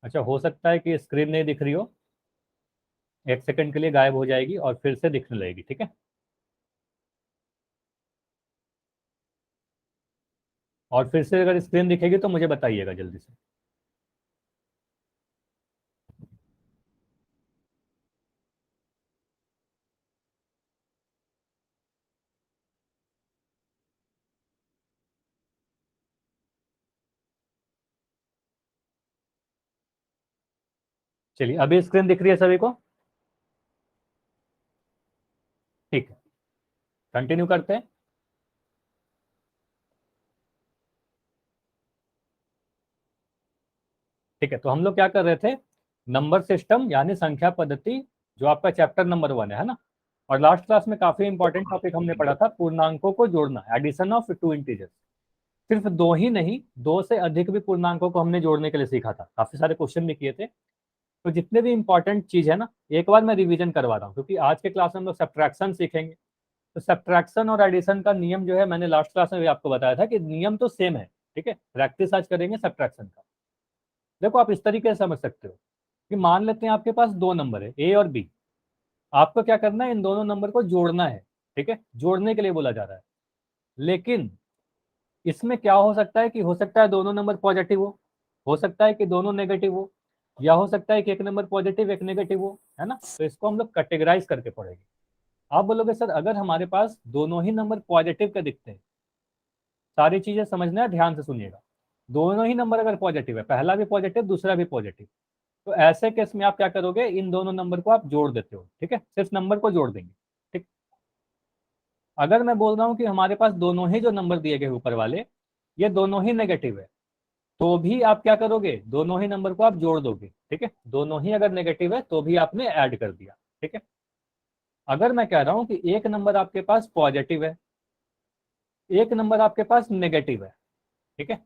अच्छा, हो सकता है कि स्क्रीन नहीं दिख रही हो, 1 सेकंड के लिए गायब हो जाएगी और फिर से दिखने लगेगी, ठीक है। और फिर से अगर स्क्रीन दिखेगी तो मुझे बताइएगा जल्दी से। चलिए, अभी स्क्रीन दिख रही है सभी को? ठीक है, कंटिन्यू करते हैं। ठीक है, तो हम लोग क्या कर रहे थे, नंबर सिस्टम यानी संख्या पद्धति, जो आपका चैप्टर नंबर 1 है ना। और लास्ट क्लास में काफी इंपॉर्टेंट टॉपिक हमने पढ़ा था, पूर्णांकों को जोड़ना, एडिशन ऑफ टू इंटीजर्स। सिर्फ दो ही नहीं, दो से अधिक भी पूर्णांकों को हमने जोड़ने के लिए सीखा था, काफी सारे क्वेश्चन भी किए थे। तो जितने भी इंपॉर्टेंट चीज है ना, एक बार मैं रिवीजन करवा रहा हूँ, क्योंकि आज के क्लास में हम लोग सब्ट्रैक्शन सीखेंगे। तो सब्ट्रैक्शन और एडिशन का नियम जो है, मैंने लास्ट क्लास में भी आपको बताया था कि नियम तो सेम है। ठीक है, प्रैक्टिस आज करेंगे सब्ट्रैक्शन का। देखो, आप इस तरीके से समझ सकते हो कि मान लेते हैं आपके पास दो नंबर है, ए और बी। आपको क्या करना है, इन दोनों नंबर को जोड़ना है। ठीक है, जोड़ने के लिए बोला जा रहा है। लेकिन इसमें क्या हो सकता है कि हो सकता है दोनों नंबर पॉजिटिव हो सकता है कि दोनों नेगेटिव हो, या हो सकता है कि एक नंबर पॉजिटिव एक नेगेटिव हो, है ना। तो इसको हम लोग कैटेगराइज करके पढ़ेंगे। आप बोलोगे सर, अगर हमारे पास दोनों ही नंबर पॉजिटिव के दिखते हैं, सारी चीजें समझना है, ध्यान से सुनिएगा। दोनों ही नंबर अगर पॉजिटिव है, पहला भी पॉजिटिव दूसरा भी पॉजिटिव, तो ऐसे केस में आप क्या करोगे, इन दोनों नंबर को आप जोड़ देते हो। ठीक है, सिर्फ नंबर को जोड़ देंगे। ठीक। अगर मैं बोल रहा हूँ कि हमारे पास दोनों ही जो नंबर दिए गए ऊपर वाले, ये दोनों ही नेगेटिव है, तो भी आप क्या करोगे, दोनों ही नंबर को आप जोड़ दोगे। ठीक है, दोनों ही अगर नेगेटिव है तो भी आपने ऐड कर दिया। ठीक है। अगर मैं कह रहा हूं कि एक नंबर आपके पास पॉजिटिव है, एक नंबर आपके पास नेगेटिव है, ठीक है,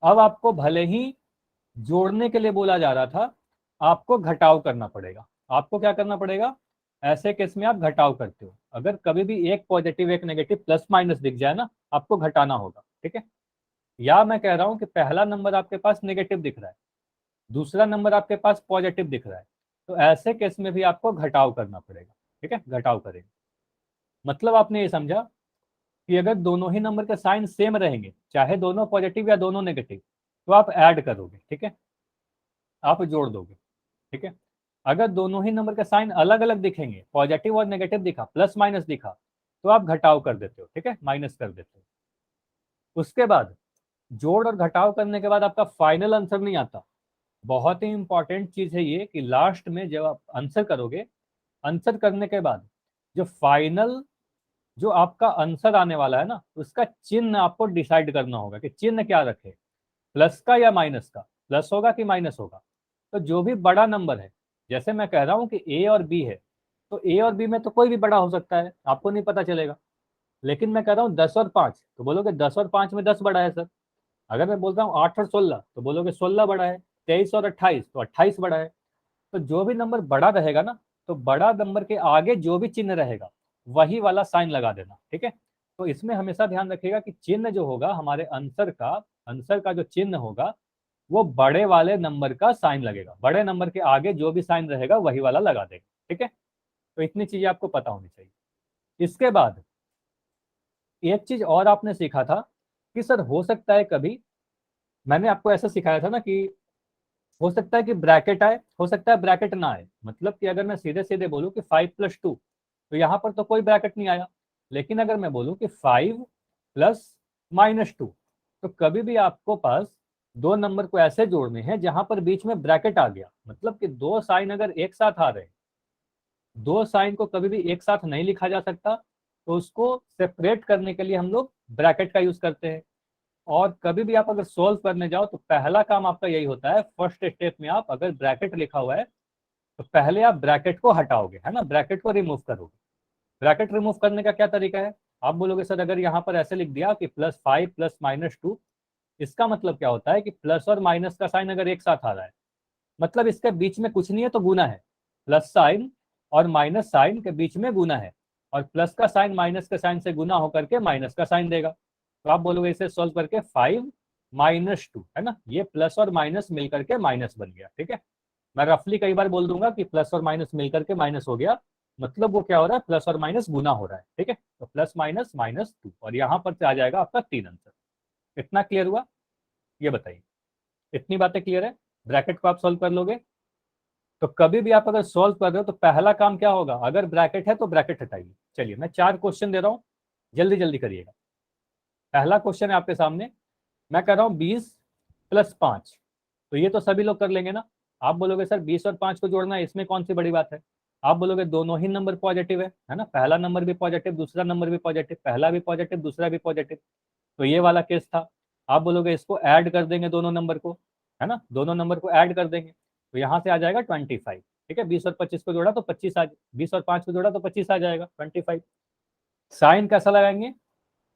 अब आपको भले ही जोड़ने के लिए बोला जा रहा था, आपको घटाव करना पड़ेगा। आपको क्या करना पड़ेगा, ऐसे केस में आप घटाव करते हो। अगर कभी भी एक पॉजिटिव एक नेगेटिव प्लस माइनस दिख जाए ना, आपको घटाना होगा। ठीक है। या मैं कह रहा हूं कि पहला नंबर आपके पास नेगेटिव दिख रहा है, दूसरा नंबर आपके पास पॉजिटिव दिख रहा है, तो ऐसे केस में भी आपको घटाव करना पड़ेगा। ठीक है, घटाव करेंगे। मतलब आपने ये समझा कि अगर दोनों ही नंबर के साइन सेम रहेंगे, चाहे दोनों पॉजिटिव या दोनों नेगेटिव, तो आप ऐड करोगे। ठीक है, आप जोड़ दोगे। ठीक है। अगर दोनों ही नंबर के साइन अलग अलग दिखेंगे, पॉजिटिव और नेगेटिव दिखा, प्लस माइनस दिखा, तो आप घटाव कर देते हो। ठीक है, माइनस कर देते हो। उसके बाद जोड़ और घटाव करने के बाद आपका फाइनल आंसर नहीं आता। बहुत ही इंपॉर्टेंट चीज है ये कि लास्ट में जब आप आंसर करोगे, आंसर करने के बाद जो फाइनल, जो आपका आंसर आने वाला है ना, उसका चिन्ह आपको डिसाइड करना होगा कि चिन्ह क्या रखे, प्लस का या माइनस का, प्लस होगा कि माइनस होगा। तो जो भी बड़ा नंबर है, जैसे मैं कह रहा हूं कि ए और बी है, तो ए और बी में तो कोई भी बड़ा हो सकता है, आपको नहीं पता चलेगा। लेकिन मैं कह रहा हूँ 10 और 5, तो बोलोगे 10 और 5 में 10 बड़ा है सर। अगर मैं बोलता हूँ 8 और 16, तो बोलोगे 16 बड़ा है। 23 और 28, तो 28 बड़ा है। तो जो भी नंबर बड़ा रहेगा ना, तो बड़ा नंबर के आगे जो भी चिन्ह रहेगा, वही वाला साइन लगा देना। ठीक है। तो इसमें हमेशा ध्यान रखिएगा कि चिन्ह जो होगा हमारे आंसर का जो चिन्ह होगा, वो बड़े वाले नंबर का साइन लगेगा, बड़े नंबर के आगे जो भी साइन रहेगा वही वाला लगा देगा। ठीक है, तो इतनी चीजें आपको पता होनी चाहिए। इसके बाद एक चीज और आपने सीखा था कि सर हो सकता है कभी, मैंने आपको ऐसा सिखाया था ना कि हो सकता है कि ब्रैकेट आए, हो सकता है ब्रैकेट ना आए। मतलब कि अगर मैं सीधे सीधे बोलूँ कि 5 + 2, तो यहाँ पर तो कोई ब्रैकेट नहीं आया। लेकिन अगर मैं बोलूँ कि 5 + -2, तो कभी भी आपको पास दो नंबर को ऐसे जोड़ने हैं जहां पर बीच में ब्रैकेट आ गया, मतलब कि दो साइन अगर एक साथ आ रहे हैं, दो साइन को कभी भी एक साथ नहीं लिखा जा सकता, तो उसको सेपरेट करने के लिए हम लोग ब्रैकेट का यूज करते हैं। और कभी भी आप अगर सोल्व करने जाओ, तो पहला काम आपका यही होता है, फर्स्ट स्टेप में आप अगर ब्रैकेट लिखा हुआ है, तो पहले आप ब्रैकेट को हटाओगे, है ना, ब्रैकेट को रिमूव करोगे। ब्रैकेट रिमूव करने का क्या तरीका है, आप बोलोगे सर अगर यहाँ पर ऐसे लिख दिया कि +5 +-2, इसका मतलब क्या होता है कि प्लस और माइनस का साइन अगर एक साथ आ रहा है, मतलब इसके बीच में कुछ नहीं है तो गुना है। प्लस साइन और माइनस साइन के बीच में गुना है, और प्लस का साइन माइनस के साइन से गुना होकर के माइनस का साइन देगा। तो आप बोलोगे इसे सोल्व करके 5 -2 है ना, ये प्लस और माइनस मिलकर के माइनस बन गया। ठीक है, मैं रफली कई बार बोल दूंगा कि प्लस और माइनस मिलकर के माइनस हो गया, मतलब वो क्या हो रहा है, प्लस और माइनस गुना हो रहा है। ठीक है, तो प्लस माइनस -2 और यहाँ पर से आ जाएगा आपका 3 आंसर। इतना क्लियर हुआ, ये बताइए, इतनी बातें क्लियर है? ब्रैकेट को आप सॉल्व कर लोगे। तो कभी भी आप अगर सॉल्व कर रहे हो तो पहला काम क्या होगा, अगर ब्रैकेट है तो ब्रैकेट हटाइए। चलिए मैं 4 क्वेश्चन दे रहा हूँ, जल्दी जल्दी करिएगा। पहला क्वेश्चन है आपके सामने, मैं कर रहा हूँ 20 + 5, तो ये तो सभी लोग कर लेंगे ना। आप बोलोगे सर 20 और 5 को जोड़ना है, इसमें कौन सी बड़ी बात है। आप बोलोगे दोनों ही नंबर पॉजिटिव है ना, पहला नंबर भी पॉजिटिव दूसरा नंबर भी पॉजिटिव, पहला भी पॉजिटिव दूसरा भी पॉजिटिव, तो ये वाला केस था। आप बोलोगे इसको ऐड कर देंगे दोनों नंबर को, है ना, दोनों नंबर को ऐड कर देंगे, तो यहाँ से आ जाएगा 25। ठीक है, 20 और 25 को जोड़ा तो 25 आ, 20 और 5 को जोड़ा तो 25 आ जाएगा 25। साइन कैसा लगाएंगे,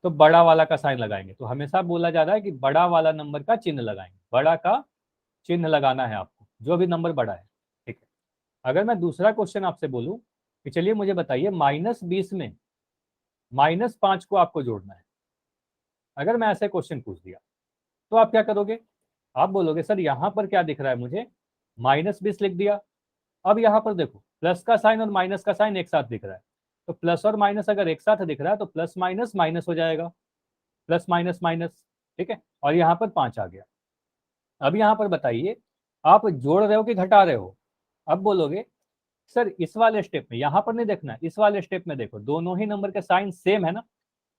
तो बड़ा वाला का साइन लगाएंगे। तो हमेशा बोला जा रहा है कि बड़ा वाला नंबर का चिन्ह लगाएंगे, बड़ा का चिन्ह लगाना है आपको, जो भी नंबर बड़ा है। ठीक है, अगर मैं दूसरा क्वेश्चन आपसे बोलूं कि चलिए मुझे बताइए -20 में -5 को आपको जोड़ना है, अगर मैं ऐसे क्वेश्चन पूछ दिया तो आप क्या करोगे। आप बोलोगे सर यहाँ पर क्या दिख रहा है मुझे, -20 लिख दिया। अब यहाँ पर देखो प्लस का साइन और माइनस का साइन एक साथ दिख रहा है, तो प्लस और माइनस अगर एक साथ दिख रहा है तो प्लस माइनस माइनस हो जाएगा, प्लस माइनस माइनस। ठीक है, और यहाँ पर 5 आ गया। अब यहाँ पर बताइए आप जोड़ रहे हो कि घटा रहे हो। अब बोलोगे सर इस वाले स्टेप में, यहाँ पर नहीं देखना, इस वाले स्टेप में देखो, दोनों ही नंबर के साइन सेम है ना,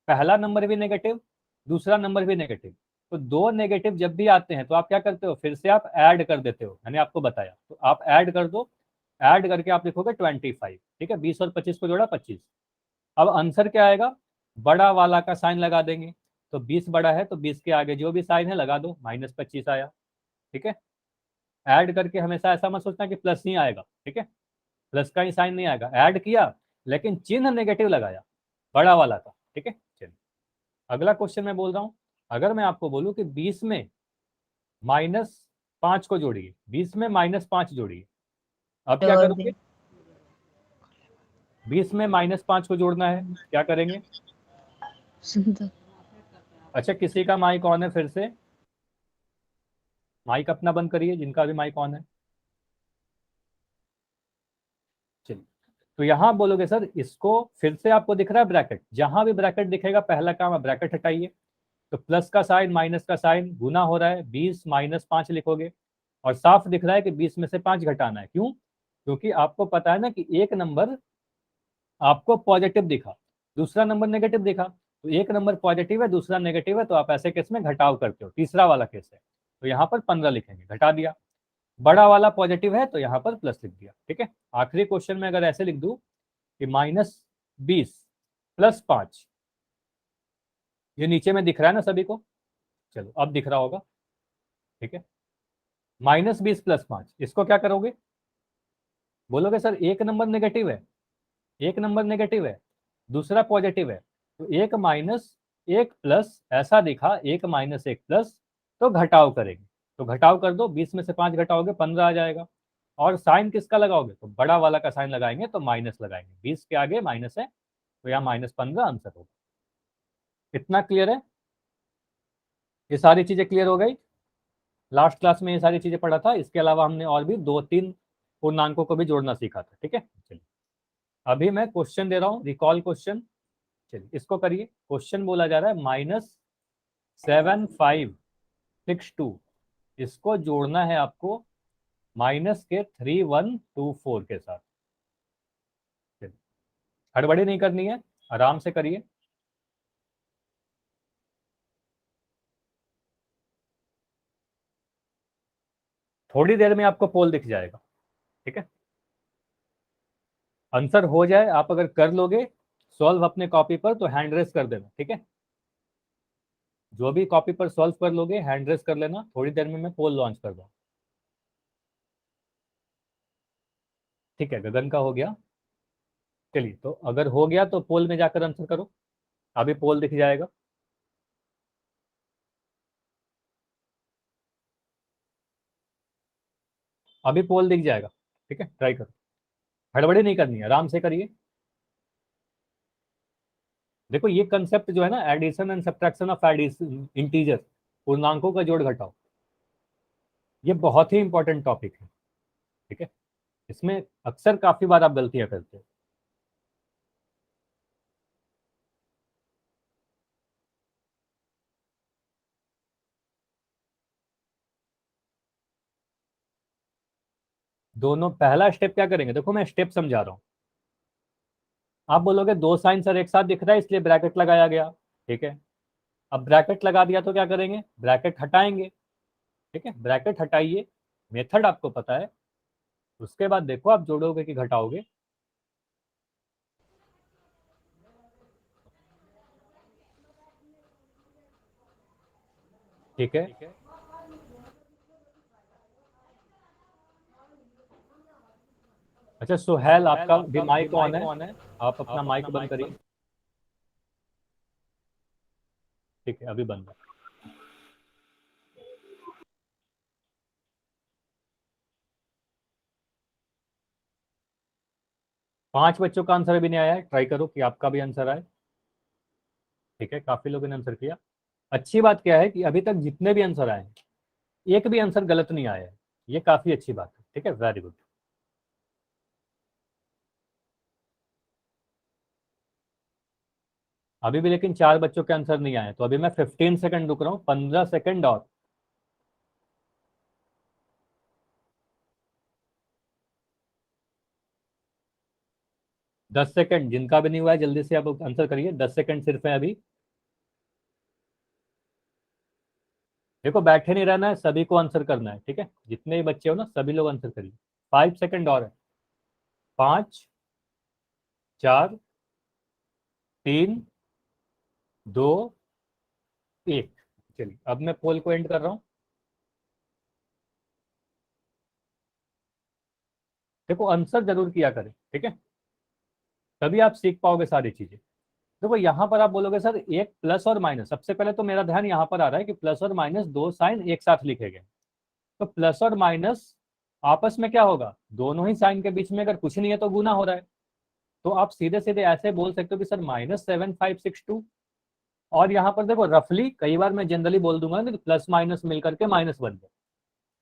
पहला नंबर भी नेगेटिव दूसरा नंबर भी नेगेटिव, तो दो नेगेटिव जब भी आते हैं तो आप क्या करते हो, फिर से आप ऐड कर देते हो। मैंने आपको बताया, तो आप ऐड कर दो, ऐड करके आप लिखोगे 25। ठीक है, 20 और 25 को जोड़ा 25। अब आंसर क्या आएगा, बड़ा वाला का साइन लगा देंगे, तो 20 बड़ा है तो 20 के आगे जो भी साइन है लगा दो, -25 आया। ठीक है, ऐड करके हमेशा ऐसा मत सोचना कि प्लस ही आएगा। ठीक है, प्लस का ही साइन नहीं आएगा, ऐड किया लेकिन चिन्ह नेगेटिव लगाया बड़ा वाला का। ठीक है, चलिए अगला क्वेश्चन मैं बोल रहा हूं, अगर मैं आपको बोलूं कि 20 में -5 को जोड़िए, 20 में -5 जोड़िए, अब क्या करोगे, 20 में -5 को जोड़ना है, क्या करेंगे। अच्छा किसी का माइक ऑन है, फिर से माइक अपना बंद करिए, जिनका भी माइक ऑन है। चलिए, तो यहां बोलोगे सर इसको, फिर से आपको दिख रहा है ब्रैकेट, जहां भी ब्रैकेट दिखेगा पहला काम है ब्रैकेट हटाइए। तो प्लस का साइन माइनस का साइन गुना हो रहा है, 20 -5 लिखोगे, और साफ दिख रहा है कि 20 में से 5 घटाना है। क्यों, क्योंकि आपको पता है ना कि एक नंबर आपको पॉजिटिव दिखा, दूसरा नंबर नेगेटिव दिखा, तो एक नंबर पॉजिटिव है दूसरा नेगेटिव है, तो आप ऐसे केस में घटाव करते हो, तीसरा वाला केस है, तो यहाँ पर 15 लिखेंगे, घटा दिया। बड़ा वाला पॉजिटिव है तो यहाँ पर प्लस लिख दिया। ठीक है, आखिरी क्वेश्चन में अगर ऐसे लिख दूं कि -20 + 5, ये नीचे में दिख रहा है ना सभी को, चलो अब दिख रहा होगा। ठीक है, -20 + 5, इसको क्या करोगे, बोलोगे सर एक नंबर नेगेटिव है, एक नंबर नेगेटिव है दूसरा पॉजिटिव है, तो एक माइनस एक प्लस, ऐसा दिखा एक माइनस एक प्लस, तो घटाव करेंगे, तो घटाव कर दो, 20 में से 5 घटाओगे 15 आ जाएगा। और साइन किसका लगाओगे, तो बड़ा वाला का साइन लगाएंगे, तो माइनस लगाएंगे, 20 के आगे माइनस है, तो यहाँ -15 आंसर होगा। इतना क्लियर है, ये सारी चीजें क्लियर हो गई। लास्ट क्लास में ये सारी चीजें पढ़ा था, इसके अलावा हमने और भी 2-3 पूर्णांकों को भी जोड़ना सीखा था। ठीक है, चलिए अभी मैं क्वेश्चन दे रहा हूँ, रिकॉल क्वेश्चन। चलिए इसको करिए, क्वेश्चन बोला जा रहा है -7562, इसको जोड़ना है आपको माइनस के 3124 के साथ। चलिए हड़बड़ी नहीं करनी है, आराम से करिए। थोड़ी देर में आपको पोल दिख जाएगा। ठीक है, आंसर हो जाए, आप अगर कर लोगे सॉल्व अपने कॉपी पर तो हैंड रेस कर देना। ठीक है, जो भी कॉपी पर सॉल्व कर लोगे हैंड रेस कर लेना, थोड़ी देर में मैं पोल लॉन्च कर दूँ। ठीक है, गगन का हो गया। चलिए तो अगर हो गया तो पोल में जाकर आंसर करो, अभी पोल दिख जाएगा। अभी पोल दिख जाएगा। ठीक है, ट्राई करो, हड़बड़ी नहीं करनी है, आराम से करिए। देखो ये कंसेप्ट जो है ना, addition and subtraction of addition integer, पूर्णांकों का जोड़ घटाओ, ये बहुत ही इंपॉर्टेंट टॉपिक है, ठीक है। इसमें अक्सर काफी बार आप गलतियां करते हो। दोनों, पहला स्टेप क्या करेंगे, देखो मैं स्टेप समझा रहा हूँ। आप बोलोगे दो साइन सर एक साथ दिख रहा है इसलिए ब्रैकेट लगाया गया, ठीक है। अब ब्रैकेट लगा दिया तो क्या करेंगे, ब्रैकेट हटाएंगे, ठीक है। ब्रैकेट हटाइए, मेथड आपको पता है, उसके बाद देखो आप जोड़ोगे कि घटाओगे। ठीक है, अच्छा सुहेल आपका भी माइक ऑन है, आप अपना माइक बंद करिए। ठीक है, अभी बंद है। 5 बच्चों का आंसर अभी नहीं आया है, ट्राई करो कि आपका भी आंसर आए। ठीक है, काफी लोगों ने आंसर किया। अच्छी बात क्या है कि अभी तक जितने भी आंसर आए हैं, एक भी आंसर गलत नहीं आया है, ये काफी अच्छी बात है, ठीक है, वेरी गुड। अभी भी लेकिन 4 बच्चों के आंसर नहीं आए, तो अभी मैं 15 सेकंड रुक रहा हूँ, 15 सेकंड और। 10 सेकंड, जिनका भी नहीं हुआ है जल्दी से आप आंसर करिए, 10 सेकंड सिर्फ है अभी। देखो बैठे नहीं रहना है, सभी को आंसर करना है, ठीक है, जितने भी बच्चे हो ना सभी लोग आंसर करिए। 5 सेकंड और है। 5, 4, 3, 2, 1। चलिए अब मैं पोल को एंड कर रहा हूँ। देखो आंसर जरूर किया करें, ठीक है, तभी आप सीख पाओगे सारी चीजें। देखो यहाँ पर आप बोलोगे सर एक प्लस और माइनस, सबसे पहले तो मेरा ध्यान यहाँ पर आ रहा है कि प्लस और माइनस दो साइन एक साथ लिखे गए, तो प्लस और माइनस आपस में क्या होगा, दोनों ही साइन के बीच में अगर कुछ नहीं है तो गुना हो रहा है। तो आप सीधे सीधे ऐसे बोल सकते हो कि सर -7562। और यहाँ पर देखो रफली, कई बार मैं जनरली बोल दूंगा ना कि प्लस माइनस मिलकर के माइनस बन गया,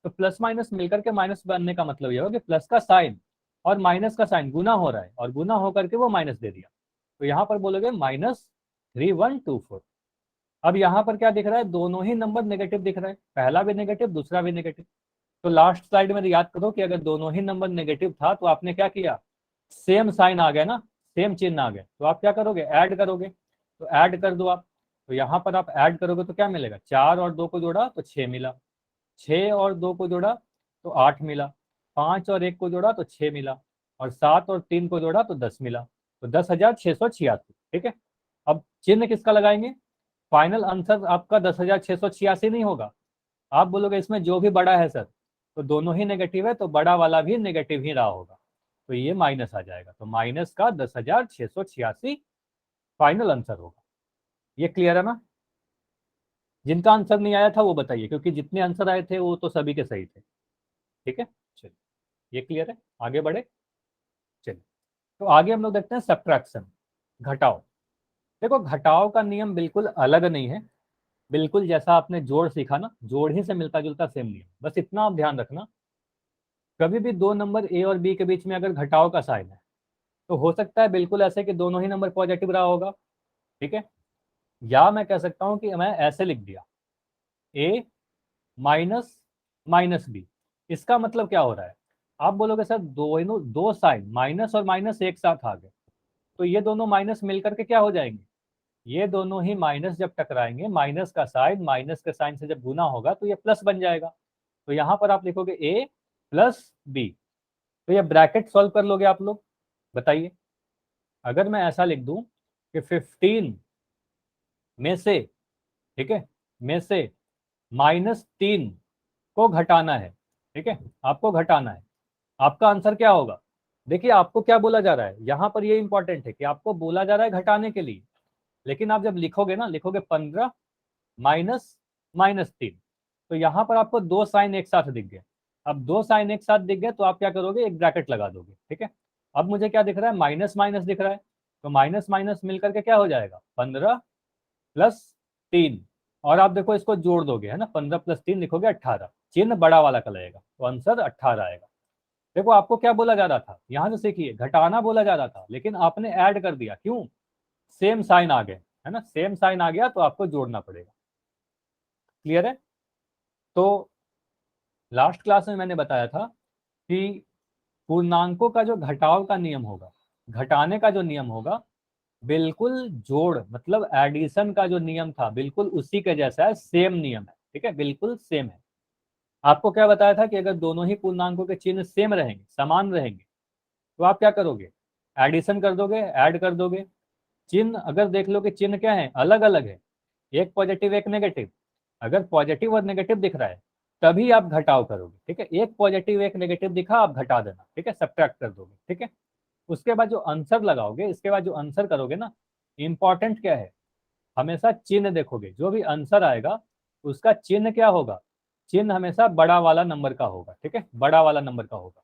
तो प्लस माइनस मिलकर के माइनस बनने का मतलब यह होगा कि प्लस का साइन और माइनस का साइन गुना हो रहा है, और गुना होकर के वो माइनस दे दिया। तो यहाँ पर बोलोगे -3124। अब यहाँ पर क्या दिख रहा है, दोनों ही नंबर नेगेटिव दिख रहा है, पहला भी नेगेटिव दूसरा भी नेगेटिव। तो लास्ट स्लाइड में याद करो कि अगर दोनों ही नंबर नेगेटिव था तो आपने क्या किया, सेम साइन आ गया ना, सेम चिन्ह आ गया, तो आप क्या करोगे, ऐड करोगे। तो ऐड कर दो आप। तो यहाँ पर आप ऐड करोगे तो क्या मिलेगा, 4 और 2 को जोड़ा तो 6 मिला, 6 और 2 को जोड़ा तो 8 मिला, 5 और 1 को जोड़ा तो 6 मिला, और 7 और 3 को जोड़ा तो 10 मिला। तो 10,686, ठीक है। अब चिन्ह किसका लगाएंगे, फाइनल आंसर आपका 10,686 नहीं होगा। आप बोलोगे इसमें जो भी बड़ा है सर, तो दोनों ही नेगेटिव है तो बड़ा वाला भी नेगेटिव ही रहा होगा, तो ये माइनस आ जाएगा, तो माइनस का 10,686 फाइनल आंसर होगा। ये क्लियर है ना। जिनका आंसर नहीं आया था वो बताइए, क्योंकि जितने आंसर आए थे वो तो सभी के सही थे, ठीक है। चलिए ये क्लियर है, आगे बढ़े। चलिए तो आगे हम लोग देखते हैं सब्ट्रैक्शन, घटाओ। देखो घटाओ का नियम बिल्कुल अलग नहीं है, बिल्कुल जैसा आपने जोड़ सीखा ना, जोड़ ही से मिलता जुलता सेम नियम, बस इतना आप ध्यान रखना। कभी भी दो नंबर ए और बी के बीच में अगर घटाव का साइन है, तो हो सकता है बिल्कुल ऐसे कि दोनों ही नंबर पॉजिटिव रहा होगा, ठीक है। या मैं कह सकता हूं कि मैं ऐसे लिख दिया, ए माइनस माइनस बी। इसका मतलब क्या हो रहा है, आप बोलोगे सर दोनों दो साइन माइनस और माइनस एक साथ आ गए, तो ये दोनों माइनस मिलकर के क्या हो जाएंगे, ये दोनों ही माइनस जब टकराएंगे, माइनस का साइन माइनस के साइन से जब गुना होगा तो ये प्लस बन जाएगा। तो यहां पर आप लिखोगे ए प्लस बी, तो ये ब्रैकेट सॉल्व कर लोगे आप लोग, बताइए। अगर मैं ऐसा लिख दूं कि 15 में से, ठीक है, में से -3 को घटाना है, ठीक है, आपको घटाना है, आपका आंसर क्या होगा। देखिए आपको क्या बोला जा रहा है यहां पर, ये इंपॉर्टेंट है कि आपको बोला जा रहा है घटाने के लिए, लेकिन आप जब लिखोगे ना, लिखोगे 15 माइनस -3, तो यहां पर आपको दो साइन एक साथ दिख गए। अब दो साइन एक साथ दिख गए तो आप क्या करोगे, एक ब्रैकेट लगा दोगे, ठीक है। अब मुझे क्या दिख रहा है, माइनस माइनस दिख रहा है, तो माइनस माइनस मिलकर के क्या हो जाएगा, 15 +3, और आप देखो इसको जोड़ दोगे, है ना, 15 + 3 लिखोगे 18, चिन्ह बड़ा वाला का लगेगा तो आंसर 18 आएगा। देखो आपको क्या बोला जा रहा था, यहां से सीखिए, घटाना बोला जा रहा था लेकिन आपने ऐड कर दिया, क्यों, सेम साइन आ गए, है ना, सेम साइन आ गया तो आपको जोड़ना पड़ेगा। क्लियर है? तो लास्ट क्लास में मैंने बताया था कि पूर्णांकों का जो घटाव का नियम होगा, घटाने का जो नियम होगा, बिल्कुल जोड़ मतलब एडिशन का जो नियम था बिल्कुल उसी के जैसा है, सेम नियम है, ठीक है, बिल्कुल सेम है। आपको क्या बताया था कि अगर दोनों ही पूर्णांकों के चिन्ह सेम रहेंगे, समान रहेंगे, तो आप क्या करोगे, एडिशन कर दोगे, ऐड कर दोगे। चिन्ह अगर देख लो कि चिन्ह क्या है, अलग अलग है, एक पॉजिटिव एक नेगेटिव, अगर पॉजिटिव और नेगेटिव दिख रहा है तभी आप घटाव करोगे, ठीक है, एक पॉजिटिव एक नेगेटिव दिखा आप घटा देना, ठीक है, सब्ट्रैक्ट कर दोगे, ठीक है। उसके बाद जो आंसर लगाओगे, इसके बाद जो आंसर करोगे ना, इंपॉर्टेंट क्या है, हमेशा चिन्ह देखोगे, जो भी आंसर आएगा उसका चिन्ह क्या होगा, चिन्ह हमेशा बड़ा वाला नंबर का होगा, ठीक है, बड़ा वाला नंबर का होगा।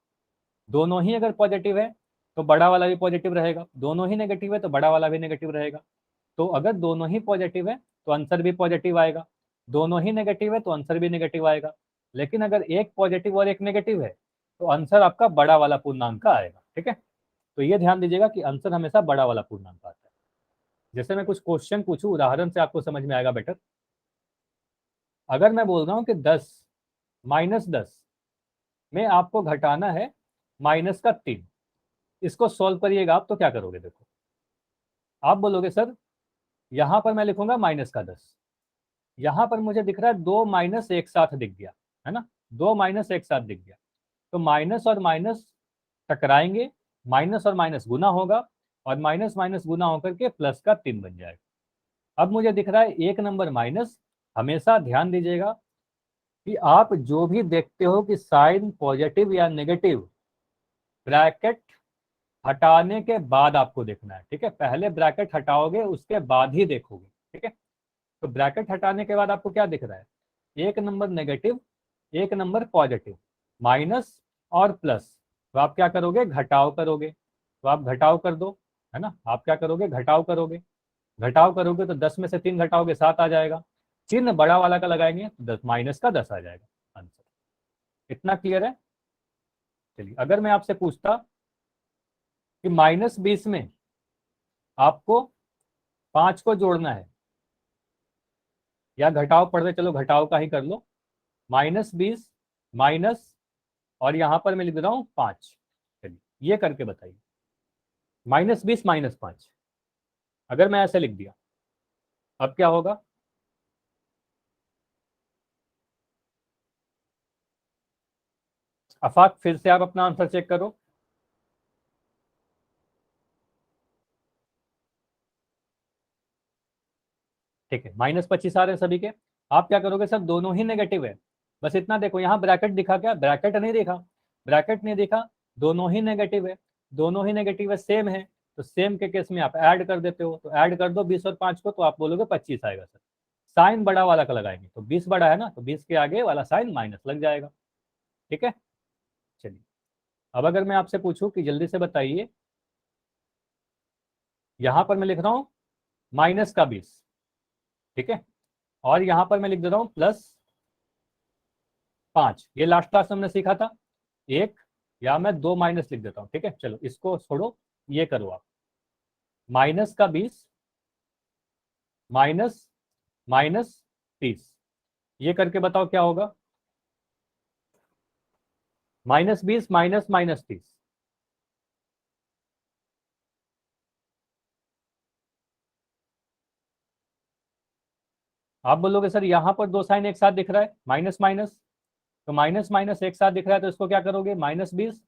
दोनों ही अगर पॉजिटिव है तो बड़ा वाला भी पॉजिटिव रहेगा, दोनों ही नेगेटिव है तो बड़ा वाला भी नेगेटिव रहेगा। तो अगर दोनों ही पॉजिटिव है तो आंसर भी पॉजिटिव आएगा, दोनों ही नेगेटिव है तो आंसर भी नेगेटिव आएगा। लेकिन अगर एक पॉजिटिव और एक नेगेटिव है तो आंसर आपका बड़ा वाला पूर्णांक का आएगा, ठीक है। तो ये ध्यान दीजिएगा कि आंसर हमेशा बड़ा वाला पूर्णांक आता है। जैसे मैं कुछ क्वेश्चन पूछूं, उदाहरण से आपको समझ में आएगा बेटर। अगर मैं बोल रहा हूं कि 10 - 10 में आपको घटाना है -3, इसको सॉल्व करिएगा आप, तो क्या करोगे, देखो आप बोलोगे सर यहां पर मैं लिखूंगा -10, यहां पर मुझे दिख रहा है 2 माइनस एक साथ दिख गया, है ना, 2 माइनस एक साथ दिख गया, तो माइनस और माइनस टकराएंगे, माइनस और माइनस गुना होगा और माइनस माइनस गुना होकर के प्लस का 3 बन जाएगा। अब मुझे दिख रहा है एक नंबर माइनस। हमेशा ध्यान दीजिएगा कि आप जो भी देखते हो कि साइन पॉजिटिव या नेगेटिव, ब्रैकेट हटाने के बाद आपको देखना है, ठीक है, पहले ब्रैकेट हटाओगे उसके बाद ही देखोगे, ठीक है। तो ब्रैकेट हटाने के बाद आपको क्या दिख रहा है, एक नंबर नेगेटिव एक नंबर पॉजिटिव, माइनस और प्लस, तो आप क्या करोगे, घटाव करोगे, तो आप घटाव कर दो, है ना, आप क्या करोगे, घटाव करोगे, घटाव करोगे तो 10 में से 3 घटाओगे 7 आ जाएगा, चिन्ह बड़ा वाला का लगाएंगे तो 10 माइनस का 10 आ जाएगा आंसर। इतना क्लियर है? चलिए अगर मैं आपसे पूछता कि -20 में आपको 5 को जोड़ना है, या घटाव पढ़ रहे, चलो घटाव का ही कर लो, -20 माइनस और यहां पर मैं लिख रहा हूं 5, चलिए ये करके बताइए, -20 -5 अगर मैं ऐसे लिख दिया अब क्या होगा, अफाक फिर से आप अपना आंसर चेक करो। ठीक है, -25 आ रहे हैं सभी के। आप क्या करोगे सर, दोनों ही नेगेटिव है, बस इतना देखो, यहाँ ब्रैकेट दिखा क्या, ब्रैकेट नहीं देखा, ब्रैकेट नहीं देखा, दोनों ही नेगेटिव है, दोनों ही नेगेटिव है, सेम है, तो सेम के केस में आप ऐड कर देते हो, तो ऐड कर दो 20 और 5 को, तो आप बोलोगे 25 आएगा सर। साइन बड़ा वाला का लगाएंगे तो 20 बड़ा है ना, तो 20 के आगे वाला साइन माइनस लग जाएगा, ठीक है। चलिए अब अगर मैं आपसे पूछूं कि जल्दी से बताइए, यहां पर मैं लिख रहा हूं -20, ठीक है, और यहां पर मैं लिख दे रहा हूं +5, ये लास्ट क्लास में हमने सीखा था, एक या मैं 2 माइनस लिख देता हूं, ठीक है, चलो इसको छोड़ो, ये करो आप, -20 माइनस -30, ये करके बताओ क्या होगा, -20 माइनस -30, आप बोलोगे सर यहां पर दो साइन एक साथ दिख रहा है, माइनस माइनस, तो माइनस माइनस एक साथ दिख रहा है तो इसको क्या करोगे, -20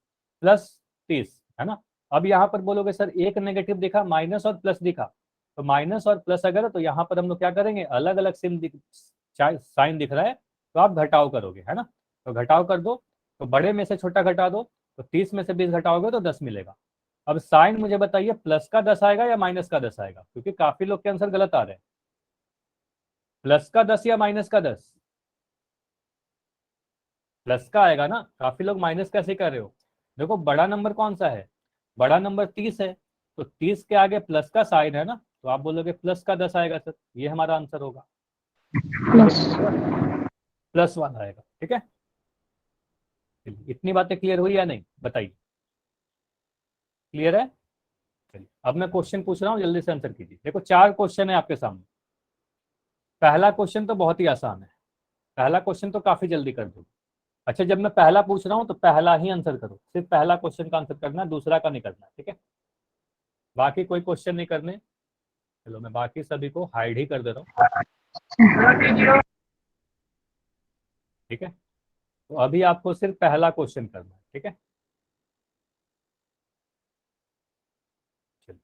+30, है ना। अब यहाँ पर बोलोगे सर एक नेगेटिव दिखा, माइनस और प्लस दिखा, तो माइनस और प्लस अगर है तो यहाँ पर हम लोग क्या करेंगे, अलग अलग साइन दिख रहा है तो आप घटाव करोगे, है ना, तो घटाव कर दो, तो बड़े में से छोटा घटा दो, तो 30 में से 20 घटाओगे तो 10 मिलेगा। अब साइन मुझे बताइए, प्लस का 10 आएगा या माइनस का 10 आएगा, क्योंकि काफी लोग के आंसर गलत आ रहे हैं, प्लस का 10 या माइनस का 10, प्लस का आएगा ना, काफी लोग माइनस कैसे कर रहे हो। देखो बड़ा नंबर कौन सा है, बड़ा नंबर 30 है, तो 30 के आगे प्लस का साइन है ना, तो आप बोलोगे प्लस का 10 आएगा सर, ये हमारा आंसर होगा। प्लस वन आएगा। ठीक है, इतनी बातें क्लियर हुई या नहीं बताइए? क्लियर है? चलिए अब मैं क्वेश्चन पूछ रहा हूँ, जल्दी से आंसर कीजिए। देखो 4 क्वेश्चन है आपके सामने। पहला क्वेश्चन तो बहुत ही आसान है, पहला क्वेश्चन तो काफी जल्दी कर दो। अच्छा, जब मैं पहला पूछ रहा हूँ तो पहला ही आंसर करो, सिर्फ पहला क्वेश्चन का आंसर करना है, दूसरा का नहीं करना है। ठीक है, बाकी कोई क्वेश्चन नहीं करने। चलो मैं बाकी सभी को हाइड ही कर दे रहा हूँ। ठीक है, तो अभी आपको सिर्फ पहला क्वेश्चन करना है। ठीक है, चलिए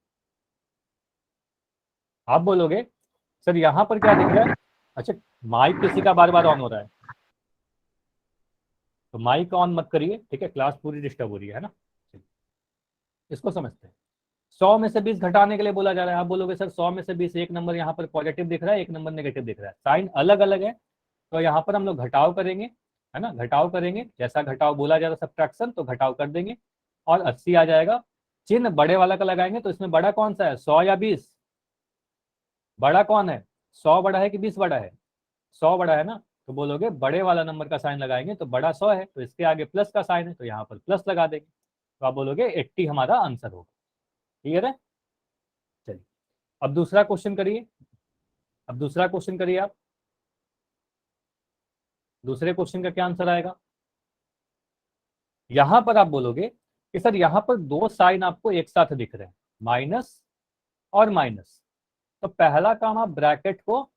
आप बोलोगे सर यहाँ पर क्या दिख रहा है? अच्छा, माइक किसी का बार बार ऑन हो रहा है तो माइक ऑन मत करिए। ठीक है, क्लास पूरी डिस्टर्ब हो रही है ना। चलिए, इसको समझते हैं। 100 में से 20 घटाने के लिए बोला जा रहा है। आप बोलोगे सर 100 में से 20, एक नंबर यहाँ पर पॉजिटिव दिख रहा है, एक नंबर नेगेटिव दिख रहा है, साइन अलग अलग है, तो यहाँ पर हम लोग घटाव करेंगे, है ना, घटाव करेंगे। जैसा घटाव बोला जा रहा है सब्ट्रैक्शन, तो घटाव कर देंगे और 80 आ जाएगा। चिन्ह बड़े वाला का लगाएंगे, तो इसमें बड़ा कौन सा है, 100 या 20? बड़ा कौन है, 100 बड़ा है कि 20 बड़ा है? 100 बड़ा है ना, तो बोलोगे बड़े वाला नंबर का साइन लगाएंगे तो बड़ा 100 है, तो इसके आगे प्लस का साइन है, तो यहाँ पर प्लस लगा देंगे, तो आप बोलोगे 80 हमारा आंसर होगा। क्लियर है? चलिए अब दूसरा क्वेश्चन करिए। अब दूसरा क्वेश्चन करिए आप। दूसरे क्वेश्चन का क्या आंसर आएगा? यहां पर आप बोलोगे कि सर यहाँ पर दो साइन आपको एक साथ दिख रहे हैं, माइनस और माइनस, तो पहला काम आप ब्रैकेट को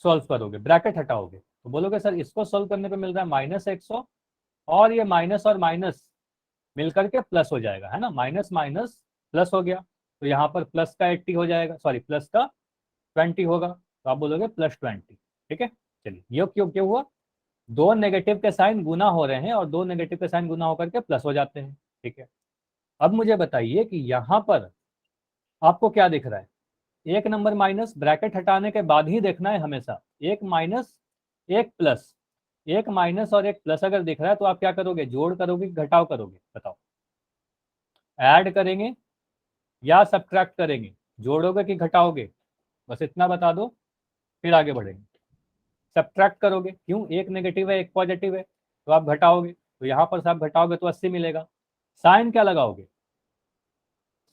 सॉल्व करोगे, ब्रैकेट हटाओगे, तो बोलोगे सर इसको सॉल्व करने पे मिल रहा है -100, और ये माइनस और माइनस मिलकर के प्लस हो जाएगा, है ना, माइनस माइनस प्लस हो गया, तो यहाँ पर प्लस का 80 हो जाएगा, सॉरी प्लस का 20 होगा, तो आप बोलोगे +20। ठीक है, चलिए ये क्यों क्यों हुआ? दो नेगेटिव के साइन गुना हो रहे हैं और दो नेगेटिव के साइन गुना होकर के प्लस हो जाते हैं। ठीक है, अब मुझे बताइए कि यहाँ पर आपको क्या दिख रहा है? एक नंबर माइनस, ब्रैकेट हटाने के बाद ही देखना है हमेशा, एक माइनस एक प्लस, एक माइनस और एक प्लस अगर दिख रहा है तो आप क्या करोगे, जोड़ करोगे घटाव करोगे? बताओ, ऐड करेंगे या सब्ट्रैक्ट करेंगे, जोड़ोगे कि घटाओगे? बस इतना बता दो, फिर आगे बढ़ेंगे। सब्ट्रैक्ट करोगे, क्यों, एक नेगेटिव है एक पॉजिटिव है, तो आप घटाओगे, तो यहाँ पर से आप घटाओगे तो 80 मिलेगा। साइन क्या लगाओगे?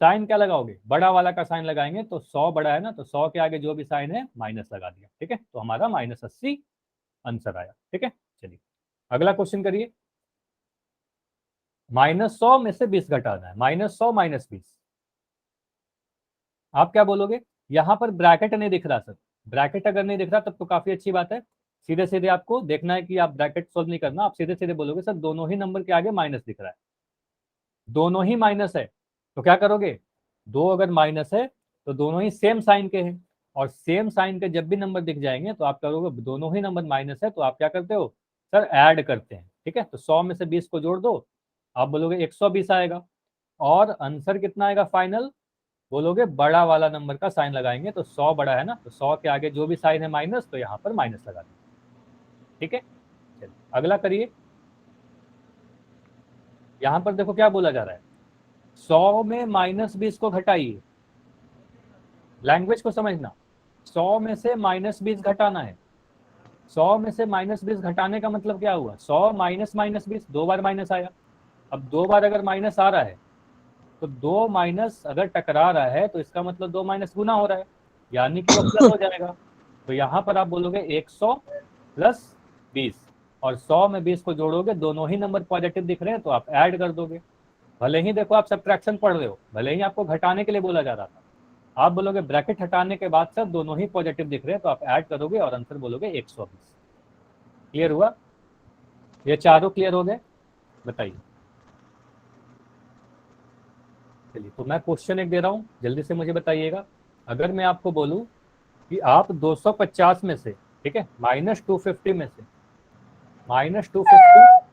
साइन क्या लगाओगे? बड़ा वाला का साइन लगाएंगे, तो 100 बड़ा है ना, तो 100 के आगे जो भी साइन है माइनस लगा दिया। ठीक है, तो हमारा -80 आंसर आया। ठीक है, चलिए अगला क्वेश्चन करिए। -100 में से 20 घटाना है, -100 -20, आप क्या बोलोगे? यहाँ पर ब्रैकेट नहीं दिख रहा सर, ब्रैकेट अगर नहीं दिख रहा तब तो काफी अच्छी बात है, सीधे सीधे आपको देखना है कि आप ब्रैकेट सोल्व नहीं करना, आप सीधे सीधे बोलोगे सर दोनों ही नंबर के आगे माइनस दिख रहा है, दोनों ही माइनस है, तो क्या करोगे, दो अगर माइनस है तो दोनों ही सेम साइन के हैं, और सेम साइन के जब भी नंबर दिख जाएंगे तो आप करोगे दोनों ही नंबर माइनस है, तो आप क्या करते हो सर, ऐड करते हैं। ठीक है, तो 100 में से 20 को जोड़ दो, आप बोलोगे 120 आएगा, और आंसर कितना आएगा फाइनल? बोलोगे बड़ा वाला नंबर का साइन लगाएंगे, तो 100 बड़ा है ना, तो 100 के आगे जो भी साइन है माइनस, तो यहाँ पर माइनस लगा देंगे। ठीक है, चलिए अगला करिए। यहाँ पर देखो क्या बोला जा रहा है, 100 में -20 को घटाइए, लैंग्वेज को समझना, 100 में से -20 घटाना है। 100 में से -20 घटाने का मतलब क्या हुआ, 100 माइनस -20, दो बार माइनस आया, अब दो बार अगर माइनस आ रहा है तो दो माइनस अगर टकरा रहा है तो इसका मतलब दो माइनस गुना हो रहा है, यानी कि वो प्लस हो जाएगा, तो यहाँ पर आप बोलोगे 100 + 20, और 100 में 20 को जोड़ोगे, दोनों ही नंबर पॉजिटिव दिख रहे हैं तो आप ऐड कर दोगे। भले ही देखो आप सब्ट्रैक्शन पढ़ रहे हो, भले ही आपको घटाने के लिए बोला जा रहा था, आप बोलोगे ब्रैकेट हटाने के बाद सब दोनों ही पॉजिटिव दिख रहे हैं, तो आप ऐड करोगे और आंसर बोलोगे 120। क्लियर हुआ? ये चारों क्लियर हो गए? बताइए। चलिए तो मैं क्वेश्चन एक दे रहा हूँ, जल्दी से मुझे बताइएगा। अगर मैं आपको बोलूँ कि आप 250 में से, ठीक है, -250 में से -250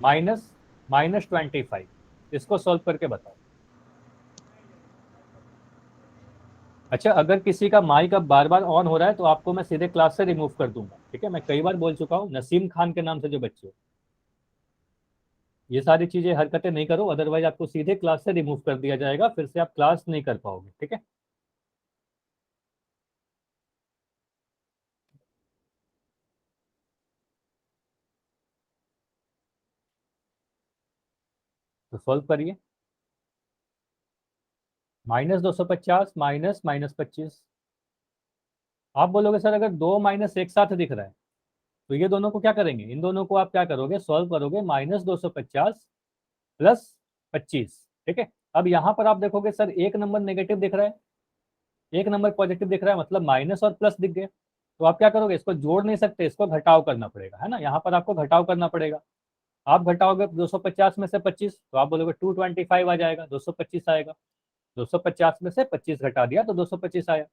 माइनस -25, इसको सॉल्व करके बताओ। अच्छा, अगर किसी का माइक अब बार बार ऑन हो रहा है तो आपको मैं सीधे क्लास से रिमूव कर दूंगा। ठीक है, मैं कई बार बोल चुका हूँ, नसीम खान के नाम से जो बच्चे हो, ये सारी चीजें हरकतें नहीं करो, अदरवाइज आपको सीधे क्लास से रिमूव कर दिया जाएगा, फिर से आप क्लास नहीं कर पाओगे। ठीक है, तो सॉल्व करिए। -250 माइनस -25। आप बोलोगे सर अगर दो माइनस एक साथ दिख रहा है तो ये दोनों को क्या करेंगे, इन दोनों को आप क्या करोगे, सॉल्व करोगे। -250 प्लस 25, ठीक है। अब यहाँ पर आप देखोगे सर एक नंबर नेगेटिव दिख रहा है, एक नंबर पॉजिटिव दिख रहा है, मतलब माइनस और प्लस दिख गए। तो आप क्या करोगे, इसको जोड़ नहीं सकते, इसको घटाव करना पड़ेगा, है ना। यहाँ पर आपको घटाव करना पड़ेगा। आप घटाओगे 250 में से 25 तो आप बोलोगे 225 आ जाएगा, 225 आएगा। 250 में से 25 घटा दिया तो 225 आया।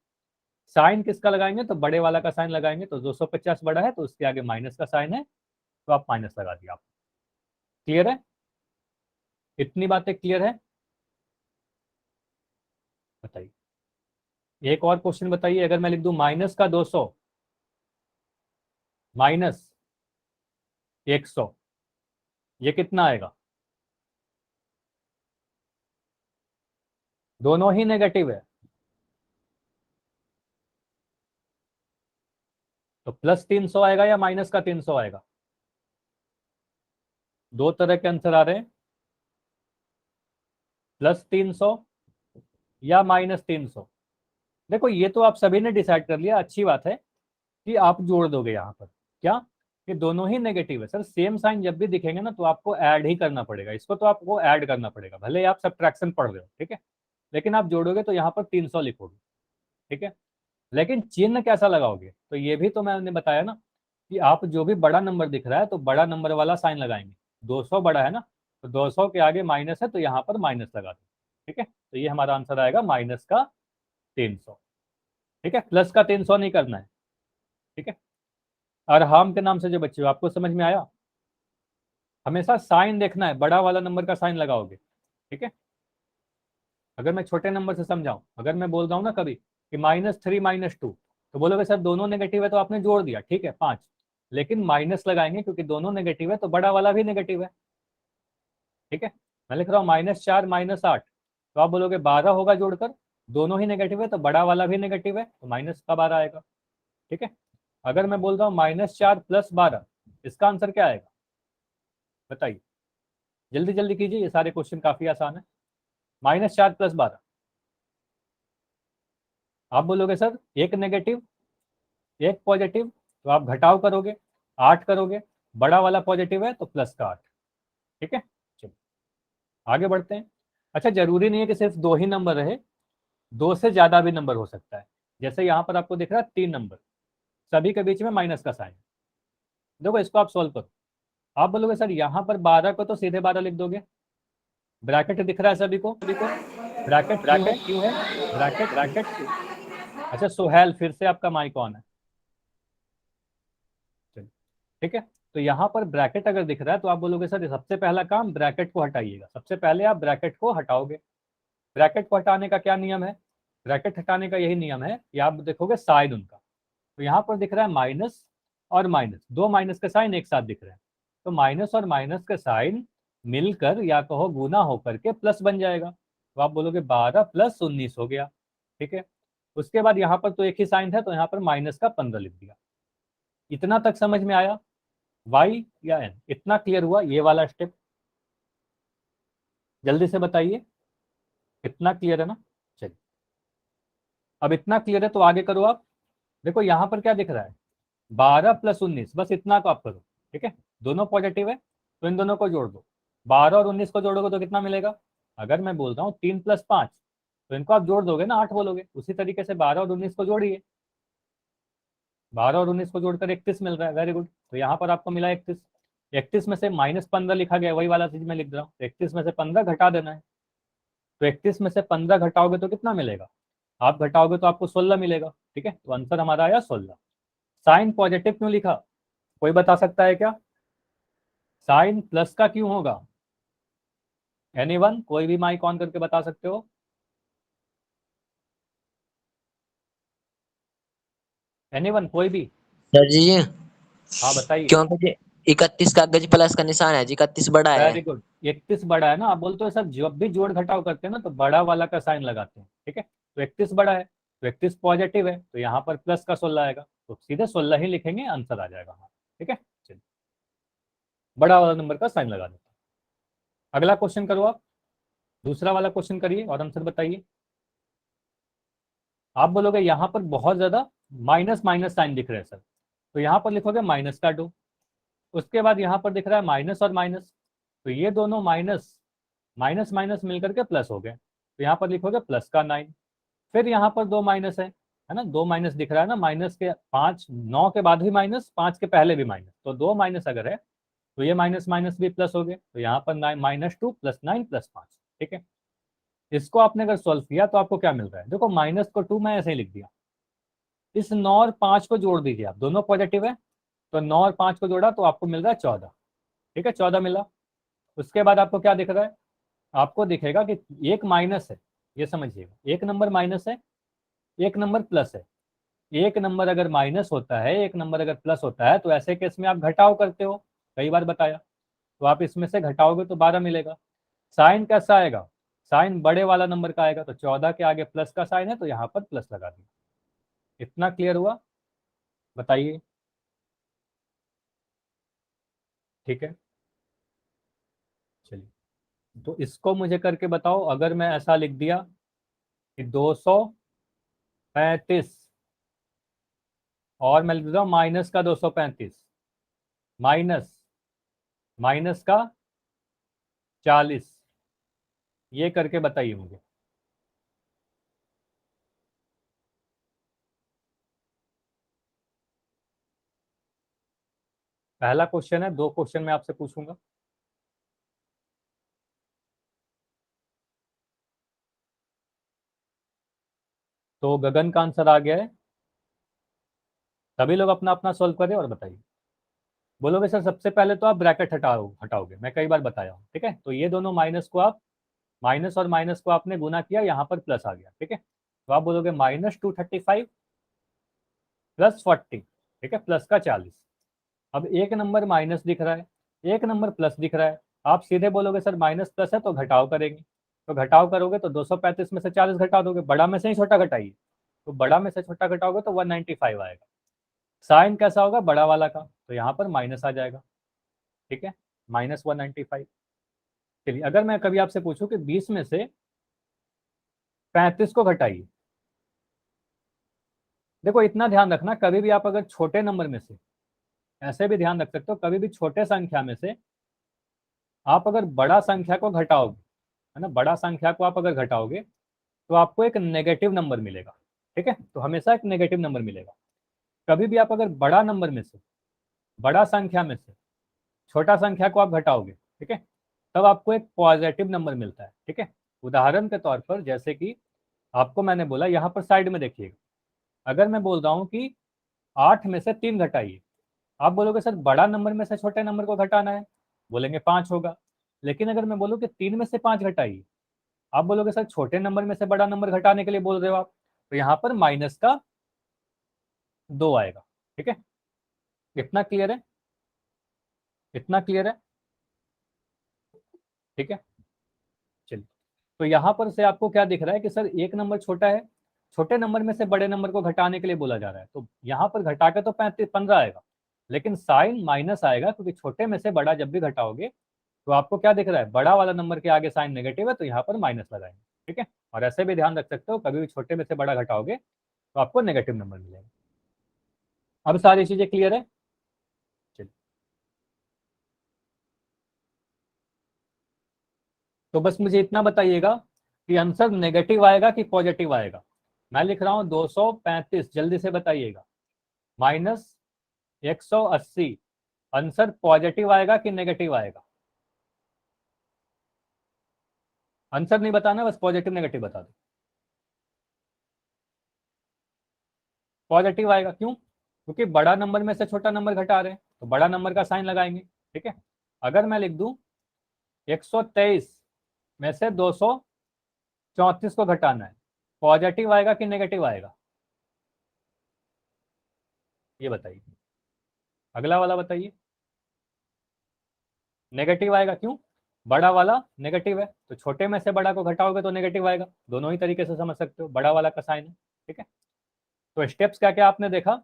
साइन किसका लगाएंगे, तो बड़े वाला का साइन लगाएंगे। तो 250 बड़ा है तो उसके आगे माइनस का साइन है, तो आप माइनस लगा दिया। आप क्लियर है, इतनी बातें क्लियर है। बताइए एक और क्वेश्चन बताइए। अगर मैं लिख दूं माइनस का 200 माइनस 100, ये कितना आएगा। दोनों ही नेगेटिव है, तो प्लस 300 आएगा या माइनस का 300 आएगा। दो तरह के आंसर आ रहे हैं, +300 या -300। देखो ये तो आप सभी ने डिसाइड कर लिया, अच्छी बात है कि आप जोड़ दोगे यहाँ पर। क्या, कि दोनों ही नेगेटिव है। सर सेम साइन जब भी दिखेंगे ना तो आपको ऐड ही करना पड़ेगा, इसको तो आपको ऐड करना पड़ेगा, भले आप सब्ट्रैक्शन पढ़ रहे हो, ठीक है। लेकिन आप जोड़ोगे तो यहाँ पर 300 लिखोगे, ठीक है। लेकिन चिन्ह कैसा लगाओगे, तो ये भी तो मैंने बताया ना कि आप जो भी बड़ा नंबर दिख रहा है तो बड़ा नंबर वाला साइन लगाएंगे। 200 बड़ा है ना, तो 200 के आगे माइनस है तो यहाँ पर माइनस लगा दो, ठीक है। तो ये हमारा आंसर आएगा माइनस का 300, ठीक है। प्लस का 300 नहीं करना है, ठीक है। अरहाम के नाम से जो बच्चे हो, आपको समझ में आया। हमेशा साइन देखना है, बड़ा वाला नंबर का साइन लगाओगे, ठीक है। अगर मैं छोटे नंबर से समझाऊं, अगर मैं बोल रहा हूं ना कभी कि -3 -2, तो बोलोगे सर दोनों नेगेटिव है तो आपने जोड़ दिया, ठीक है 5, लेकिन माइनस लगाएंगे क्योंकि दोनों नेगेटिव है तो बड़ा वाला भी नेगेटिव है, ठीक है। मैं लिख रहा हूँ -4 -8, तो आप बोलोगे 12 होगा जोड़कर, दोनों ही नेगेटिव है तो बड़ा वाला भी नेगेटिव है तो माइनस का 12 आएगा, ठीक है। अगर मैं बोल रहा हूँ -4 + 12, इसका आंसर क्या आएगा बताइए, जल्दी जल्दी कीजिए, ये सारे क्वेश्चन काफी आसान है। -4 + 12, आप बोलोगे सर एक नेगेटिव एक पॉजिटिव, तो आप घटाव करोगे, 8 करोगे, बड़ा वाला पॉजिटिव है तो प्लस का 8, ठीक है। चलो आगे बढ़ते हैं। अच्छा जरूरी नहीं है कि सिर्फ दो ही नंबर रहे, दो से ज्यादा भी नंबर हो सकता है। जैसे यहाँ पर आपको दिख रहा है 3 नंबर, सभी के बीच में माइनस का साइन। देखो इसको आप सोल्व करो। आप बोलोगे सर यहाँ पर 12 को तो सीधे 12 लिख दोगे, ब्रैकेट दिख रहा है सभी को, ब्रैकेट क्यों है, ब्रैकेट ब्रैकेट क्यों। अच्छा सोहेल फिर से आपका माइक ऑन है, चलिए ठीक है। तो यहाँ पर ब्रैकेट अगर दिख रहा है तो आप बोलोगे सर सबसे पहला काम ब्रैकेट को हटाइएगा, सबसे पहले आप ब्रैकेट को हटाओगे। ब्रैकेट को हटाने का क्या नियम है, ब्रैकेट हटाने का यही नियम है कि आप देखोगे साइन उनका, तो यहाँ पर दिख रहा है माइनस और माइनस, दो माइनस के साइन एक साथ दिख रहे हैं, तो माइनस और माइनस के साइन मिलकर या कहो गुना होकर के प्लस बन जाएगा, तो आप बोलोगे 12 + 19 हो गया, ठीक है। उसके बाद यहाँ पर तो एक ही साइन था तो यहाँ पर -15 लिख दिया। इतना तक समझ में आया, वाई या एन, इतना क्लियर हुआ ये वाला स्टेप, जल्दी से बताइए इतना क्लियर है ना। चलिए अब इतना क्लियर है तो आगे करो आप। देखो यहाँ पर क्या दिख रहा है, 12 + 19, बस इतना को आप करो, ठीक है। दोनों पॉजिटिव है तो इन दोनों को जोड़ दो, 12 और 19 को जोड़ोगे तो कितना मिलेगा। अगर मैं बोलता हूँ 3 + 5, तो इनको आप जोड़ दोगे ना 8 बोलोगे, उसी तरीके से 12 और 19 को जोड़िए, 12 और 19 को जोड़कर 31 मिल रहा है, वेरी गुड। तो यहाँ पर आपको मिला 31, 31 में से -15 लिखा गया, वही वाला चीज मैं लिख रहा हूँ, 31 में से 15 घटा देना है। तो 31 में से 15 घटाओगे तो कितना मिलेगा, आप घटाओगे तो आपको 16 मिलेगा, ठीक है। तो आंसर हमारा आया 16। साइन पॉजिटिव क्यों लिखा, कोई बता सकता है क्या, साइन प्लस का क्यों होगा। एनीवन, कोई भी माइक ऑन करके बता सकते हो। एनीवन, कोई भी। सर जी हाँ बताइए। क्योंकि जी 31 कागज प्लस का निशान है जी, 31 बड़ा है। वेरी गुड, 31 बड़ा है ना, आप बोलते हो सर जब भी जोड़ घटाव करते हैं ना तो बड़ा वाला का साइन लगाते हैं, ठीक है। तो 31 बड़ा है तो 31 पॉजिटिव है तो यहाँ पर प्लस का 16 आएगा, तो सीधे 16 ही लिखेंगे, आंसर आ जाएगा हाँ, ठीक है। चलिए बड़ा वाला नंबर का साइन लगा देते हैं। अगला क्वेश्चन करो आप, दूसरा वाला क्वेश्चन करिए और आंसर बताइए। आप बोलोगे यहाँ पर बहुत ज्यादा माइनस माइनस साइन दिख रहे हैं सर, तो यहाँ पर लिखोगे माइनस का 2। उसके बाद यहाँ पर दिख रहा है माइनस और माइनस, तो ये दोनों माइनस माइनस माइनस मिलकर के प्लस हो गए, तो यहाँ पर लिखोगे प्लस का 9। फिर यहाँ पर दो माइनस है ना, दो माइनस दिख रहा है ना, माइनस के 5, 9 के बाद भी माइनस, 5 के पहले भी माइनस, तो दो माइनस अगर है तो ये माइनस माइनस भी प्लस हो गए, तो यहाँ पर -2 + 9 + 5। ठीक है, इसको आपने अगर सॉल्व किया तो आपको क्या मिल रहा है, देखो माइनस को 2 मैं ऐसे ही लिख दिया, इस 9 और 5 को जोड़ दीजिए आप, दोनों पॉजिटिव है, तो 9 और 5 को जोड़ा तो आपको मिल रहा है 14। ठीक है, 14 मिला। उसके बाद आपको क्या दिख रहा है, आपको दिखेगा कि एक माइनस है, ये समझिएगा, एक नंबर माइनस है, एक नंबर प्लस है। एक नंबर अगर माइनस होता है, एक नंबर अगर प्लस होता है, तो ऐसे केस में आप घटाव करते हो, कई बार बताया, तो आप इसमें से घटाओगे तो 12 मिलेगा। साइन कैसा आएगा, साइन बड़े वाला नंबर का आएगा, तो 14 के आगे प्लस का साइन है तो यहाँ पर प्लस लगा दिया। इतना क्लियर हुआ, बताइए। ठीक है, चलिए, तो इसको मुझे करके बताओ, अगर मैं ऐसा लिख दिया कि 235 और मैं लिख देता हूँ माइनस का 235 माइनस माइनस का 40, ये करके बताइए मुझे। पहला क्वेश्चन है, दो क्वेश्चन मैं आपसे पूछूंगा। तो गगन का आंसर आ गया है, सभी लोग अपना अपना सॉल्व करें और बताइए। बोलोगे सर सबसे पहले तो आप ब्रैकेट हटाओगे, मैं कई बार बताया हूँ। ठीक है, तो ये दोनों माइनस को आप, माइनस और माइनस को आपने गुना किया, यहाँ पर प्लस आ गया। ठीक है, तो आप बोलोगे -235 + 40, ठीक है, प्लस का 40। अब एक नंबर माइनस दिख रहा है, एक नंबर प्लस दिख रहा है, आप सीधे बोलोगे सर माइनस प्लस है तो घटाव करेंगे, तो घटाव करोगे तो 235 में से 40 घटा दोगे, बड़ा में से ही छोटा घटाइए, तो बड़ा में से छोटा घटाओगे तो 195 आएगा। साइन कैसा होगा, बड़ा वाला का, तो यहाँ पर माइनस आ जाएगा। ठीक है, -195। चलिए, अगर मैं कभी आपसे पूछूं कि 20 में से 35 को घटाइए, देखो इतना ध्यान रखना, कभी भी आप अगर छोटे नंबर में से, ऐसे भी ध्यान रख सकते हो, कभी भी छोटे संख्या में से आप अगर बड़ा संख्या को घटाओगे, है ना, बड़ा संख्या को आप अगर घटाओगे तो आपको एक नेगेटिव नंबर मिलेगा। ठीक है, तो हमेशा एक नेगेटिव नंबर मिलेगा। कभी भी आप अगर बड़ा नंबर में से, बड़ा संख्या में से छोटा संख्या को आप घटाओगे, ठीक है, तब आपको एक पॉजिटिव नंबर मिलता है। ठीक है, उदाहरण के तौर पर जैसे कि आपको मैंने बोला, यहाँ पर साइड में देखिएगा, अगर मैं बोल रहा हूँ कि 8 में से 3 घटाइए, आप बोलोगे सर बड़ा नंबर में से छोटे नंबर को घटाना है, बोलेंगे 5 होगा। लेकिन अगर मैं बोलूँ कि 3 में से 5 घटाइए, आप बोलोगे सर छोटे नंबर में से बड़ा नंबर घटाने के लिए बोल रहे हो आप, तो यहाँ पर माइनस का 2 आएगा। ठीक है, इतना क्लियर है, इतना क्लियर है। ठीक है, चलिए, तो यहाँ पर से आपको क्या दिख रहा है कि सर एक नंबर छोटा है, छोटे नंबर में से बड़े नंबर को घटाने के लिए बोला जा रहा है, तो यहाँ पर घटा के तो 15 आएगा, लेकिन साइन माइनस आएगा, क्योंकि छोटे में से बड़ा जब भी घटाओगे तो आपको क्या दिख रहा है, बड़ा वाला नंबर के आगे साइन नेगेटिव है, तो यहाँ पर माइनस लगाएंगे। ठीक है, और ऐसे भी ध्यान रख सकते हो, कभी भी छोटे में से बड़ा घटाओगे तो आपको नेगेटिव नंबर मिलेगा। अब सारी चीजें क्लियर है। चलिए, तो बस मुझे इतना बताइएगा कि आंसर नेगेटिव आएगा कि पॉजिटिव आएगा। मैं लिख रहा हूं 235, जल्दी से बताइएगा, -180, आंसर पॉजिटिव आएगा कि नेगेटिव आएगा? आंसर नहीं बताना, बस पॉजिटिव नेगेटिव बता दो। पॉजिटिव आएगा, क्यों? क्योंकि बड़ा नंबर में से छोटा नंबर घटा रहे हैं, तो बड़ा नंबर का साइन लगाएंगे। ठीक है, अगर मैं लिख दूं 123 में से 234 को घटाना है, पॉजिटिव आएगा कि नेगेटिव आएगा, ये बताइए। अगला वाला बताइए। नेगेटिव आएगा, क्यों? बड़ा वाला नेगेटिव है, तो छोटे में से बड़ा को घटाओगे तो नेगेटिव आएगा, दोनों ही तरीके से समझ सकते हो, बड़ा वाला का साइन है। ठीक है, तो स्टेप्स क्या क्या आपने देखा,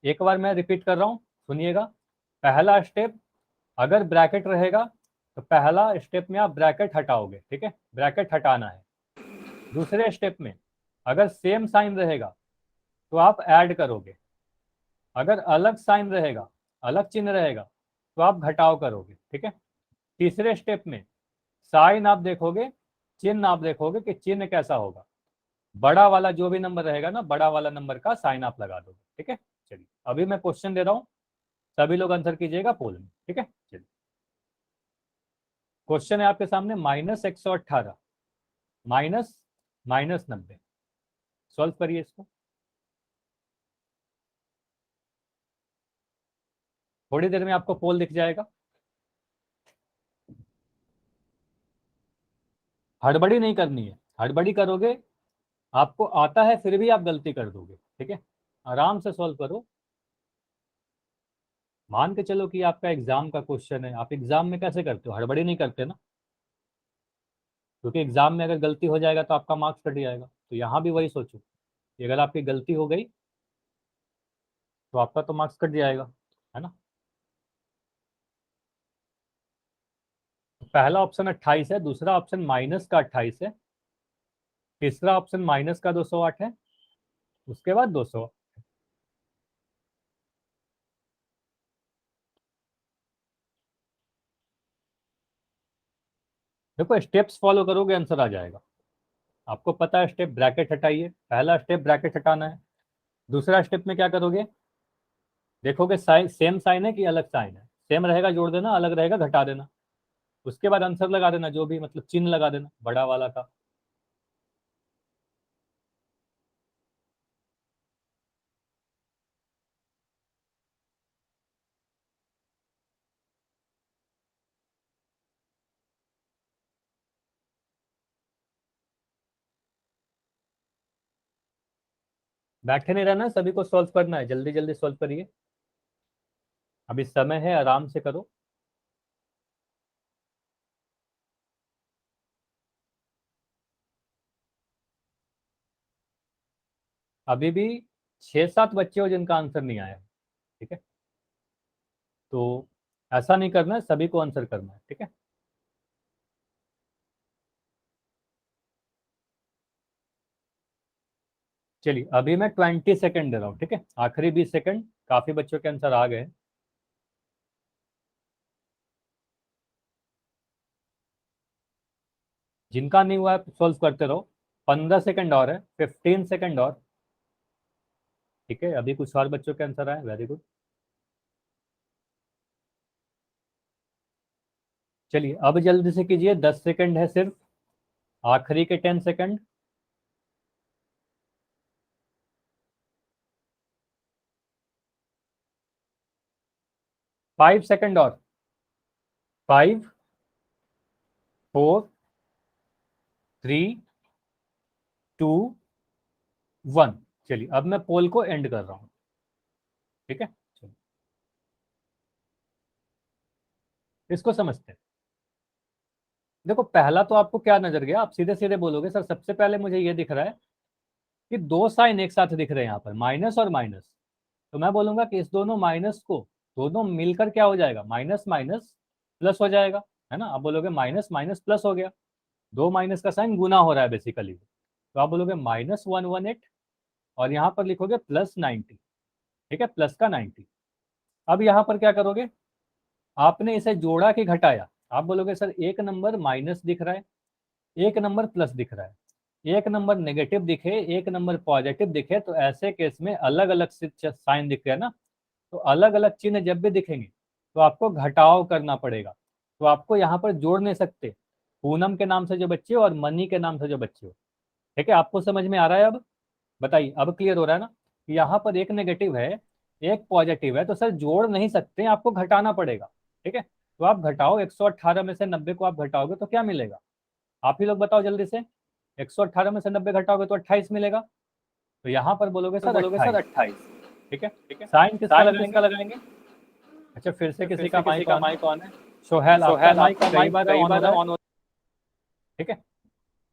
एक बार मैं रिपीट कर रहा हूं, सुनिएगा। पहला स्टेप, अगर ब्रैकेट रहेगा तो पहला स्टेप में आप ब्रैकेट हटाओगे, ठीक है, ब्रैकेट हटाना है। दूसरे स्टेप में अगर सेम साइन रहेगा तो आप ऐड करोगे, अगर अलग साइन रहेगा, अलग चिन्ह रहेगा तो आप घटाव करोगे, ठीक है। तीसरे स्टेप में साइन आप देखोगे, चिन्ह आप देखोगे कि चिन्ह कैसा होगा, बड़ा वाला जो भी नंबर रहेगा ना, बड़ा वाला नंबर का साइन आप लगा दोगे, ठीक है। चलिए अभी मैं क्वेश्चन दे रहा हूँ, सभी लोग आंसर कीजिएगा पोल में, ठीक है। चलिए क्वेश्चन है आपके सामने, -118 माइनस -90, सॉल्व करिए इसको। थोड़ी देर में आपको पोल दिख जाएगा, हड़बड़ी नहीं करनी है, हड़बड़ी करोगे आपको आता है फिर भी आप गलती कर दोगे, ठीक है। आराम से सॉल्व करो। मान के चलो कि आपका एग्जाम का क्वेश्चन है, आप एग्जाम में कैसे करते हो, हड़बड़ी नहीं करते ना, क्योंकि एग्जाम में अगर गलती हो जाएगा तो आपका मार्क्स कट जाएगा। तो यहाँ भी वही सोचो कि अगर आपकी गलती हो गई तो आपका तो मार्क्स कट जाएगा, है ना। पहला ऑप्शन 28 है, दूसरा ऑप्शन माइनस का 28 है, तीसरा ऑप्शन माइनस का 208 है, उसके बाद 200। देखो स्टेप्स फॉलो करोगे आंसर आ जाएगा। आपको पता है स्टेप, ब्रैकेट हटाइए, पहला स्टेप ब्रैकेट हटाना है। दूसरा स्टेप में क्या करोगे, देखोगे साइन सेम साइन है कि अलग साइन है, सेम रहेगा जोड़ देना, अलग रहेगा घटा देना। उसके बाद आंसर लगा देना, जो भी मतलब चिन्ह लगा देना बड़ा वाला का। बैठे नहीं रहना है, सभी को सॉल्व करना है, जल्दी जल्दी सॉल्व करिए, अभी समय है, आराम से करो। अभी भी 6-7 बच्चे हो जिनका आंसर नहीं आया, ठीक है। तो ऐसा नहीं करना है, सभी को आंसर करना है, ठीक है। चलिए अभी मैं 20 सेकंड दे रहा हूँ, ठीक है, आखिरी 20 सेकंड, काफी बच्चों के आंसर आ गए। जिनका नहीं हुआ है सॉल्व करते रहो, 15 सेकंड और है, 15 सेकंड और, ठीक है। अभी कुछ और बच्चों के आंसर आए, वेरी गुड। चलिए अब जल्दी से कीजिए, 10 सेकंड है सिर्फ, आखिरी के 10 सेकंड। 5 सेकंड और, 5, 4, 3, 2, 1। चलिए अब मैं पोल को एंड कर रहा हूँ, ठीक है। चलिए इसको समझते हैं। देखो पहला तो आपको क्या नजर गया, आप सीधे सीधे बोलोगे सर सबसे पहले मुझे ये दिख रहा है कि दो साइन एक साथ दिख रहे हैं यहाँ पर, माइनस और माइनस। तो मैं बोलूंगा कि इस दोनों माइनस को, दोनों मिलकर क्या हो जाएगा, माइनस माइनस प्लस हो जाएगा, है ना। आप बोलोगे माइनस माइनस प्लस हो गया, दो माइनस का साइन गुना हो रहा है बेसिकली। तो आप बोलोगे -118 और यहाँ पर लिखोगे +90, ठीक है, प्लस का 90। अब यहाँ पर क्या करोगे, आपने इसे जोड़ा कि घटाया। आप बोलोगे सर एक नंबर माइनस दिख रहा है, एक नंबर प्लस दिख रहा है, एक नंबर नेगेटिव दिखे, एक नंबर पॉजिटिव दिखे, तो ऐसे केस में अलग अलग साइन दिख रहे हैं ना, तो अलग अलग चिन्ह जब भी दिखेंगे तो आपको घटाव करना पड़ेगा। तो आपको यहाँ पर जोड़ नहीं सकते, पूनम के नाम से जो बच्चे हो और मनी के नाम से जो बच्चे हो, ठीक है। आपको समझ में आ रहा है अब, बताइए अब क्लियर हो रहा है ना कि यहाँ पर एक नेगेटिव है, एक पॉजिटिव है, तो सर जोड़ नहीं सकते, आपको घटाना पड़ेगा, ठीक है। तो आप घटाओ, 118 में से 90 को आप घटाओगे तो क्या मिलेगा, आप ही लोग बताओ जल्दी से। 118 में से 90 घटाओगे तो 28 मिलेगा। तो यहाँ पर बोलोगे सर 28, 28। ठीक है। ठीक है, साइन किसका साइन किसका लगाएंगे। लगाएंगे? अच्छा फिर से फिर किसी से का किसी माइक का ऑन है, माइक ऑन है। सोहेल आपका सोहेल माइक आपका कई माइक बार कई ऑन हो बार रहा है, ऑन हो। ठीक है।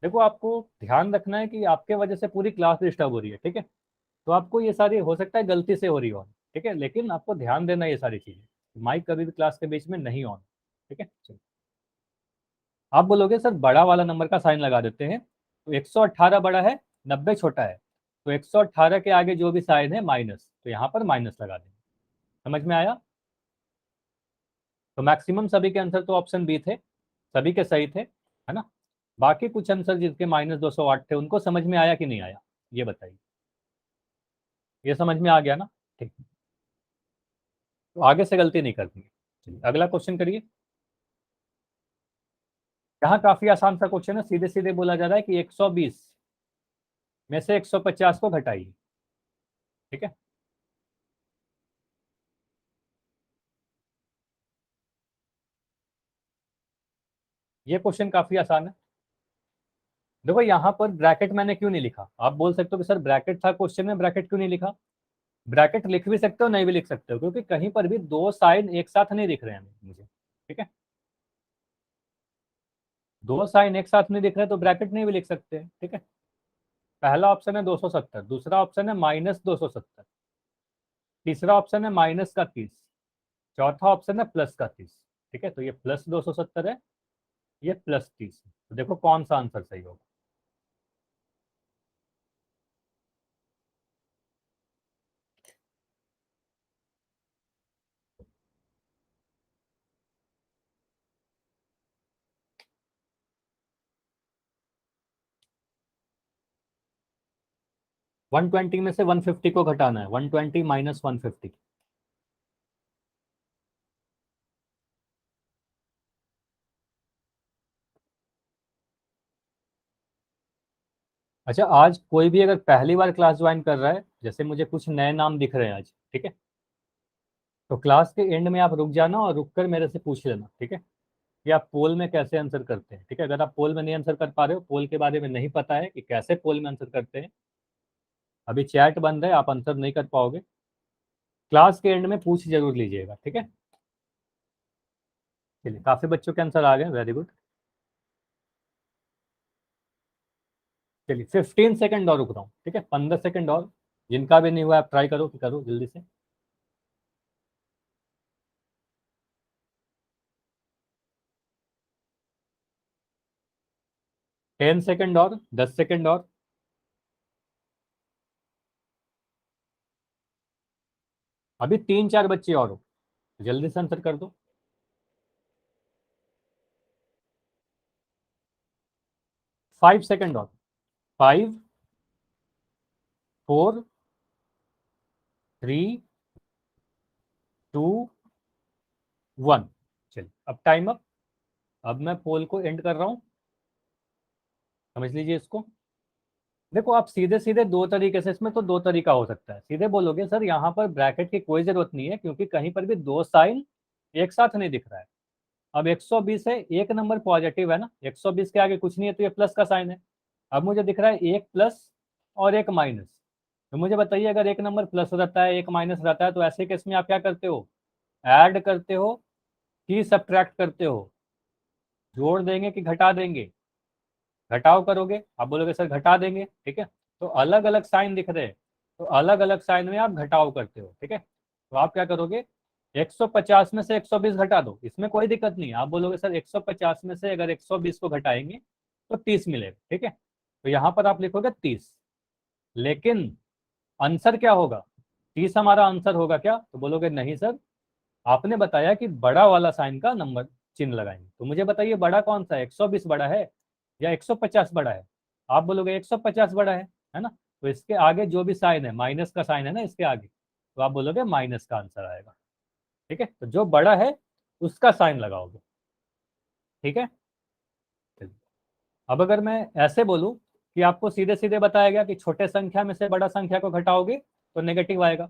देखो आपको ध्यान रखना है कि आपके वजह से पूरी क्लास डिस्टर्ब हो रही है, ठीक है। तो आपको ये सारी हो सकता है गलती से हो रही हो, ठीक है, लेकिन आपको ध्यान देना ये सारी चीजें, माइक कभी भी क्लास के बीच में नहीं ऑन, ठीक है। चलिए आप बोलोगे सर बड़ा वाला नंबर का साइन लगा देते हैं, तो 118 बड़ा है, 90 छोटा है, तो 118 के आगे जो भी साइन है माइनस, तो यहाँ पर माइनस लगा देंगे। समझ में आया? तो मैक्सिमम सभी के आंसर तो ऑप्शन बी थे, सभी के सही थे, है ना। बाकी कुछ आंसर जिसके -208 थे उनको समझ में आया कि नहीं आया, ये बताइए। ये समझ में आ गया ना? ठीक, तो आगे से गलती नहीं करनी है। चलिए अगला क्वेश्चन करिए। यहाँ काफी आसान सा क्वेश्चन है, सीधे सीधे बोला जा रहा है कि 120 में से 150 को घटाइए। ठीक है, ये क्वेश्चन काफी आसान है। देखो यहाँ पर ब्रैकेट मैंने क्यों नहीं लिखा, आप बोल सकते हो कि सर ब्रैकेट था क्वेश्चन में, ब्रैकेट क्यों नहीं लिखा। ब्रैकेट लिख भी सकते हो, नहीं भी लिख सकते हो, क्योंकि कहीं पर भी दो साइन एक साथ नहीं दिख रहे हैं मुझे। ठीक है, दो साइन एक साथ नहीं दिख रहे तो ब्रैकेट नहीं भी लिख सकते हैं। ठीक है, पहला ऑप्शन है 270, दूसरा ऑप्शन है -270, तीसरा ऑप्शन है -30, चौथा ऑप्शन है +30। ठीक है, तो ये +270 है, ये +30 है। तो देखो कौन सा आंसर सही होगा। वन ट्वेंटी में से 150 को घटाना है, 120 - 150। अच्छा, आज कोई भी अगर पहली बार क्लास ज्वाइन कर रहा है, जैसे मुझे कुछ नए नाम दिख रहे हैं आज, ठीक है, तो क्लास के एंड में आप रुक जाना और रुक कर मेरे से पूछ लेना। ठीक है, कि आप पोल में कैसे आंसर करते हैं। ठीक है, अगर आप पोल में नहीं आंसर कर पा रहे हो, पोल के बारे में नहीं पता है कि कैसे पोल में आंसर करते हैं, अभी चैट बंद है, आप आंसर नहीं कर पाओगे, क्लास के एंड में पूछ जरूर लीजिएगा। ठीक है, चलिए काफी बच्चों के आंसर आ गए, वेरी गुड। चलिए 15 सेकंड और रुक रहा हूँ। ठीक है, 15 सेकंड और, जिनका भी नहीं हुआ आप ट्राई करो कि करो जल्दी से। 10 सेकंड और, 10 सेकंड और। अभी 3-4 बच्चे और हो, जल्दी से आंसर कर दो। 5 सेकंड और, 5, 4, 3, 2, 1। चलिए अब टाइम अप। अब मैं पोल को एंड कर रहा हूँ, समझ लीजिए इसको। देखो आप सीधे सीधे दो तरीके से, इसमें तो दो तरीका हो सकता है। सीधे बोलोगे सर यहाँ पर ब्रैकेट की कोई जरूरत नहीं है, क्योंकि कहीं पर भी दो साइन एक साथ नहीं दिख रहा है। अब 120 है, एक नंबर पॉजिटिव है ना, 120 के आगे कुछ नहीं है, तो ये प्लस का साइन है। अब मुझे दिख रहा है एक प्लस और एक माइनस, तो मुझे बताइए अगर एक नंबर प्लस रहता है एक माइनस रहता है, तो ऐसे केस में आप क्या करते हो, ऐड करते हो कि सब्ट्रैक्ट करते हो, जोड़ देंगे कि घटा देंगे। घटाव करोगे, आप बोलोगे सर घटा देंगे। ठीक है, तो अलग अलग साइन दिख रहे हैं, तो अलग अलग साइन में आप घटाव करते हो। ठीक है, तो आप क्या करोगे, 150 में से 120 घटा दो, इसमें कोई दिक्कत नहीं है। आप बोलोगे सर 150 में से अगर 120 को घटाएंगे तो 30 मिलेगा। ठीक है, तो यहाँ पर आप लिखोगे 30, लेकिन आंसर क्या होगा, 30 हमारा आंसर होगा क्या, तो बोलोगे नहीं सर, आपने बताया कि बड़ा वाला साइन का नंबर चिन्ह लगाएंगे। तो मुझे बताइए बड़ा कौन सा है, 120 बड़ा है या 150 बड़ा है। आप बोलोगे 150 बड़ा है ना, तो इसके आगे जो भी साइन है, माइनस का साइन है ना इसके आगे, तो आप बोलोगे माइनस का आंसर आएगा। ठीक है, तो जो बड़ा है उसका साइन लगाओगे। ठीक है, चलिए। अब अगर मैं ऐसे बोलूं कि आपको सीधे सीधे बताया गया कि छोटे संख्या में से बड़ा संख्या को घटाओगे तो नेगेटिव आएगा,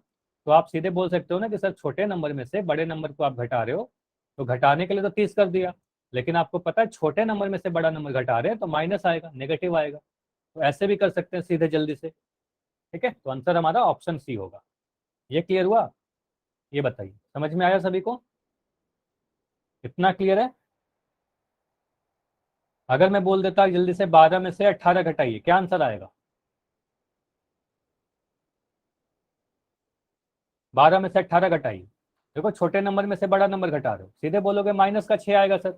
तो आप सीधे बोल सकते हो ना कि सर छोटे नंबर में से बड़े नंबर को आप घटा रहे हो, तो घटाने के लिए तो 30 कर दिया, लेकिन आपको पता है छोटे नंबर में से बड़ा नंबर घटा रहे हैं तो माइनस आएगा, नेगेटिव आएगा। तो ऐसे भी कर सकते हैं सीधे जल्दी से। ठीक है, तो आंसर हमारा ऑप्शन सी होगा। ये क्लियर हुआ, ये बताइए समझ में आया सभी को, इतना क्लियर है। अगर मैं बोल देता जल्दी से 12 में से 18 घटाइए, क्या आंसर आएगा, 12 में से 18 घटाइए। देखो छोटे नंबर में से बड़ा नंबर घटा रहे हो, सीधे बोलोगे -6 आएगा सर,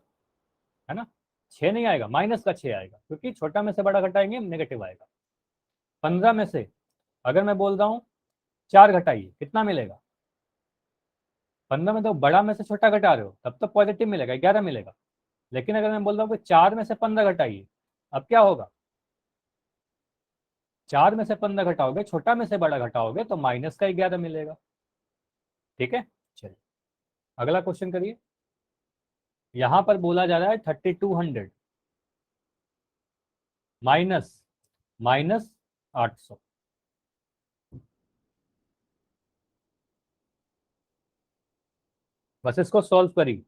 है ना। 6 नहीं आएगा, माइनस का 6 आएगा, क्योंकि छोटा में से बड़ा घटाएंगे नेगेटिव आएगा। 15 में से अगर मैं बोल रहा हूँ 4 घटाइए, कितना मिलेगा? 15 में तो बड़ा में से छोटा घटा रहे हो, तब तो पॉजिटिव मिलेगा, 11 मिलेगा। लेकिन अगर मैं बोल रहा हूँ कि 4 में से 15 घटाइए, अब क्या होगा? 4 में से 15 घटाओगे, छोटा में से बड़ा घटाओगे, तो माइनस का 11 मिलेगा। ठीक है, चलिए अगला क्वेश्चन करिए। यहां पर बोला जा रहा है 3200 माइनस माइनस 800। बस इसको सॉल्व करिए।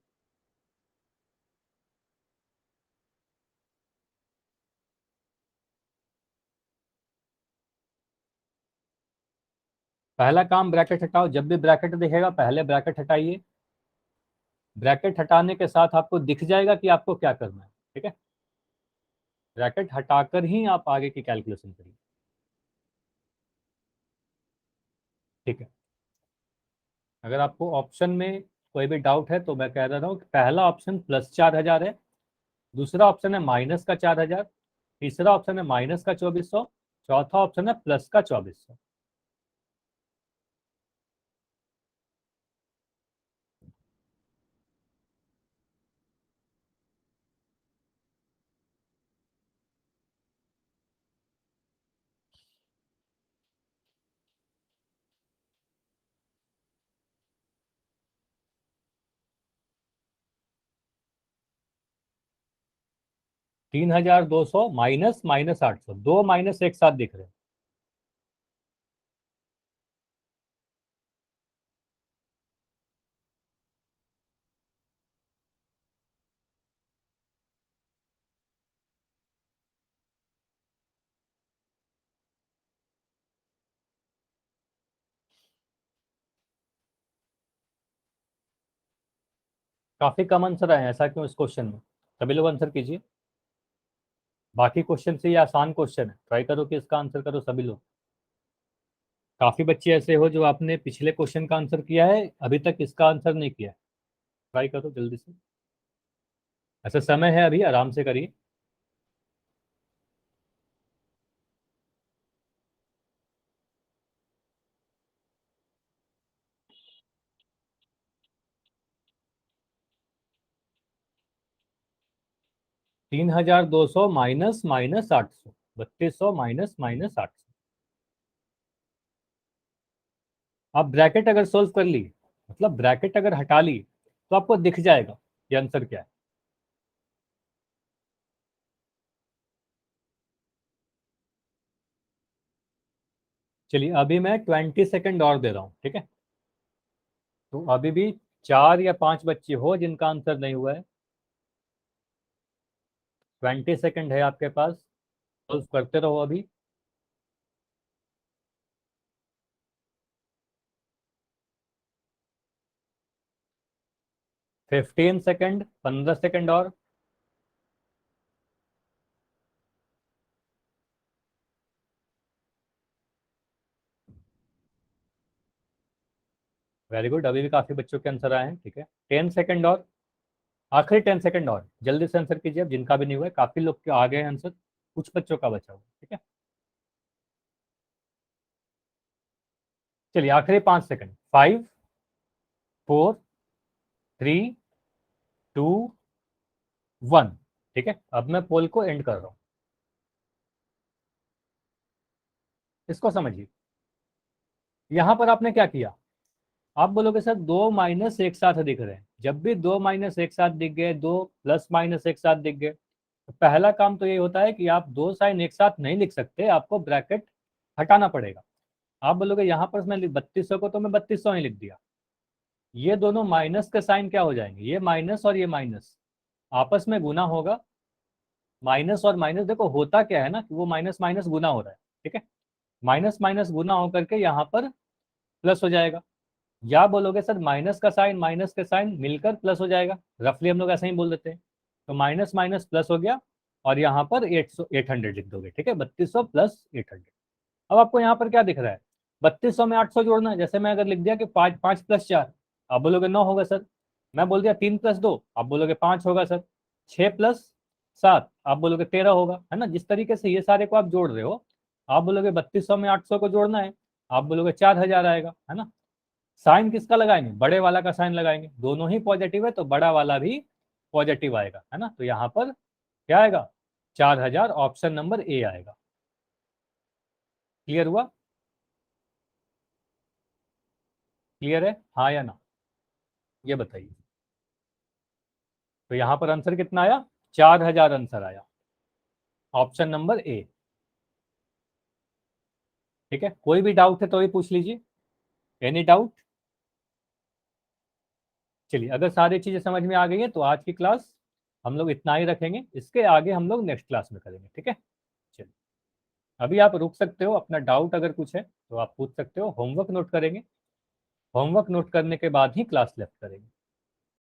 पहला काम ब्रैकेट हटाओ, जब भी ब्रैकेट दिखेगा पहले ब्रैकेट हटाइए। ब्रैकेट हटाने के साथ आपको दिख जाएगा कि आपको क्या करना है। ठीक है, ब्रैकेट हटाकर ही आप आगे की कैलकुलेशन करिए। ठीक है, अगर आपको ऑप्शन में कोई भी डाउट है तो मैं कह रहा हूँ कि पहला ऑप्शन +4000 है, दूसरा ऑप्शन है -का 4000, तीसरा ऑप्शन है -का 2400, चौथा ऑप्शन है +का 2400। $3200 माइनस -800, दो माइनस एक साथ दिख रहे हैं। काफी कम आंसर आए हैं, ऐसा क्यों इस क्वेश्चन में? सभी लोग आंसर कीजिए। बाकी क्वेश्चन से ये आसान क्वेश्चन है, ट्राई करो कि इसका आंसर करो सभी लोग। काफी बच्चे ऐसे हो जो आपने पिछले क्वेश्चन का आंसर किया है, अभी तक इसका आंसर नहीं किया है। ट्राई करो जल्दी से, ऐसा समय है अभी, आराम से करिए। $3200 माइनस -800, 3200 माइनस -800। आप ब्रैकेट अगर सोल्व कर ली, मतलब ब्रैकेट अगर हटा ली, तो आपको दिख जाएगा ये आंसर क्या है। चलिए अभी मैं 20 सेकंड और दे रहा हूँ, ठीक है? तो अभी भी 4 या 5 बच्चे हो जिनका आंसर नहीं हुआ है। 20 सेकंड है आपके पास, सोल्व करते रहो अभी। 15 सेकंड, 15 सेकंड और। वेरी गुड, अभी भी काफी बच्चों के आंसर आए हैं। ठीक है, 10 सेकंड और, आखिरी 10 सेकंड और, जल्दी से आंसर कीजिए अब, जिनका भी नहीं हुआ है। काफी लोग के आ गए हैं आंसर, कुछ बच्चों का बचा हुआ है। ठीक है, चलिए आखिरी 5 सेकंड। 5 4 3 2 1। ठीक है, अब मैं पोल को एंड कर रहा हूं, इसको समझिए। यहां पर आपने क्या किया? आप बोलोगे सर दो माइनस एक साथ दिख रहे हैं। जब भी दो माइनस एक साथ दिख गए, दो प्लस माइनस एक साथ दिख गए, तो पहला काम तो ये होता है कि आप दो साइन एक साथ नहीं लिख सकते, आपको ब्रैकेट हटाना पड़ेगा। आप बोलोगे यहाँ पर मैं 3200 को तो मैं 3200 ही लिख दिया। ये दोनों माइनस के साइन क्या हो जाएंगे? ये माइनस और ये माइनस आपस में गुना होगा। माइनस और माइनस, देखो होता क्या है ना कि वो माइनस माइनस गुना हो रहा है। ठीक है, माइनस माइनस गुना होकर के यहाँ पर प्लस हो जाएगा। या बोलोगे सर माइनस का साइन मिलकर प्लस हो जाएगा, रफली हम लोग ऐसे ही बोल देते हैं। तो माइनस माइनस प्लस हो गया, और यहाँ पर 800 लिख दोगे। ठीक है, 3200 प्लस 800। अब आपको यहाँ पर क्या दिख रहा है? 3200 में 800 जोड़ना है। जैसे मैं अगर लिख दिया कि 5 5 प्लस 4, आप बोलोगे 9 होगा सर। मैं बोल दिया 3 प्लस 2, आप बोलोगे 5 होगा सर। 6 प्लस 7, आप बोलोगे 13 होगा, है ना। जिस तरीके से ये सारे को आप जोड़ रहे हो, आप बोलोगे 3200 में 800 को जोड़ना है, आप बोलोगे 4000 आएगा, है ना। साइन किसका लगाएंगे, बड़े वाला का साइन लगाएंगे, दोनों ही पॉजिटिव है तो बड़ा वाला भी पॉजिटिव आएगा, है ना। तो यहाँ पर क्या आएगा, 4000, ऑप्शन नंबर ए आएगा। क्लियर हुआ, क्लियर है, हाँ या ना, ये बताइए। तो यहाँ पर आंसर कितना आया, 4000 आंसर आया, ऑप्शन नंबर ए। ठीक है, कोई भी डाउट है तो ये पूछ लीजिए, एनी डाउट। चलिए, अगर सारी चीजें समझ में आ गई है तो आज की क्लास हम लोग इतना ही रखेंगे, इसके आगे हम लोग नेक्स्ट क्लास में करेंगे, ठीक है। चलिए, अभी आप रुक सकते हो, अपना डाउट अगर कुछ है तो आप पूछ सकते हो, होमवर्क नोट करेंगे, होमवर्क नोट करने के बाद ही क्लास लेफ्ट करेंगे।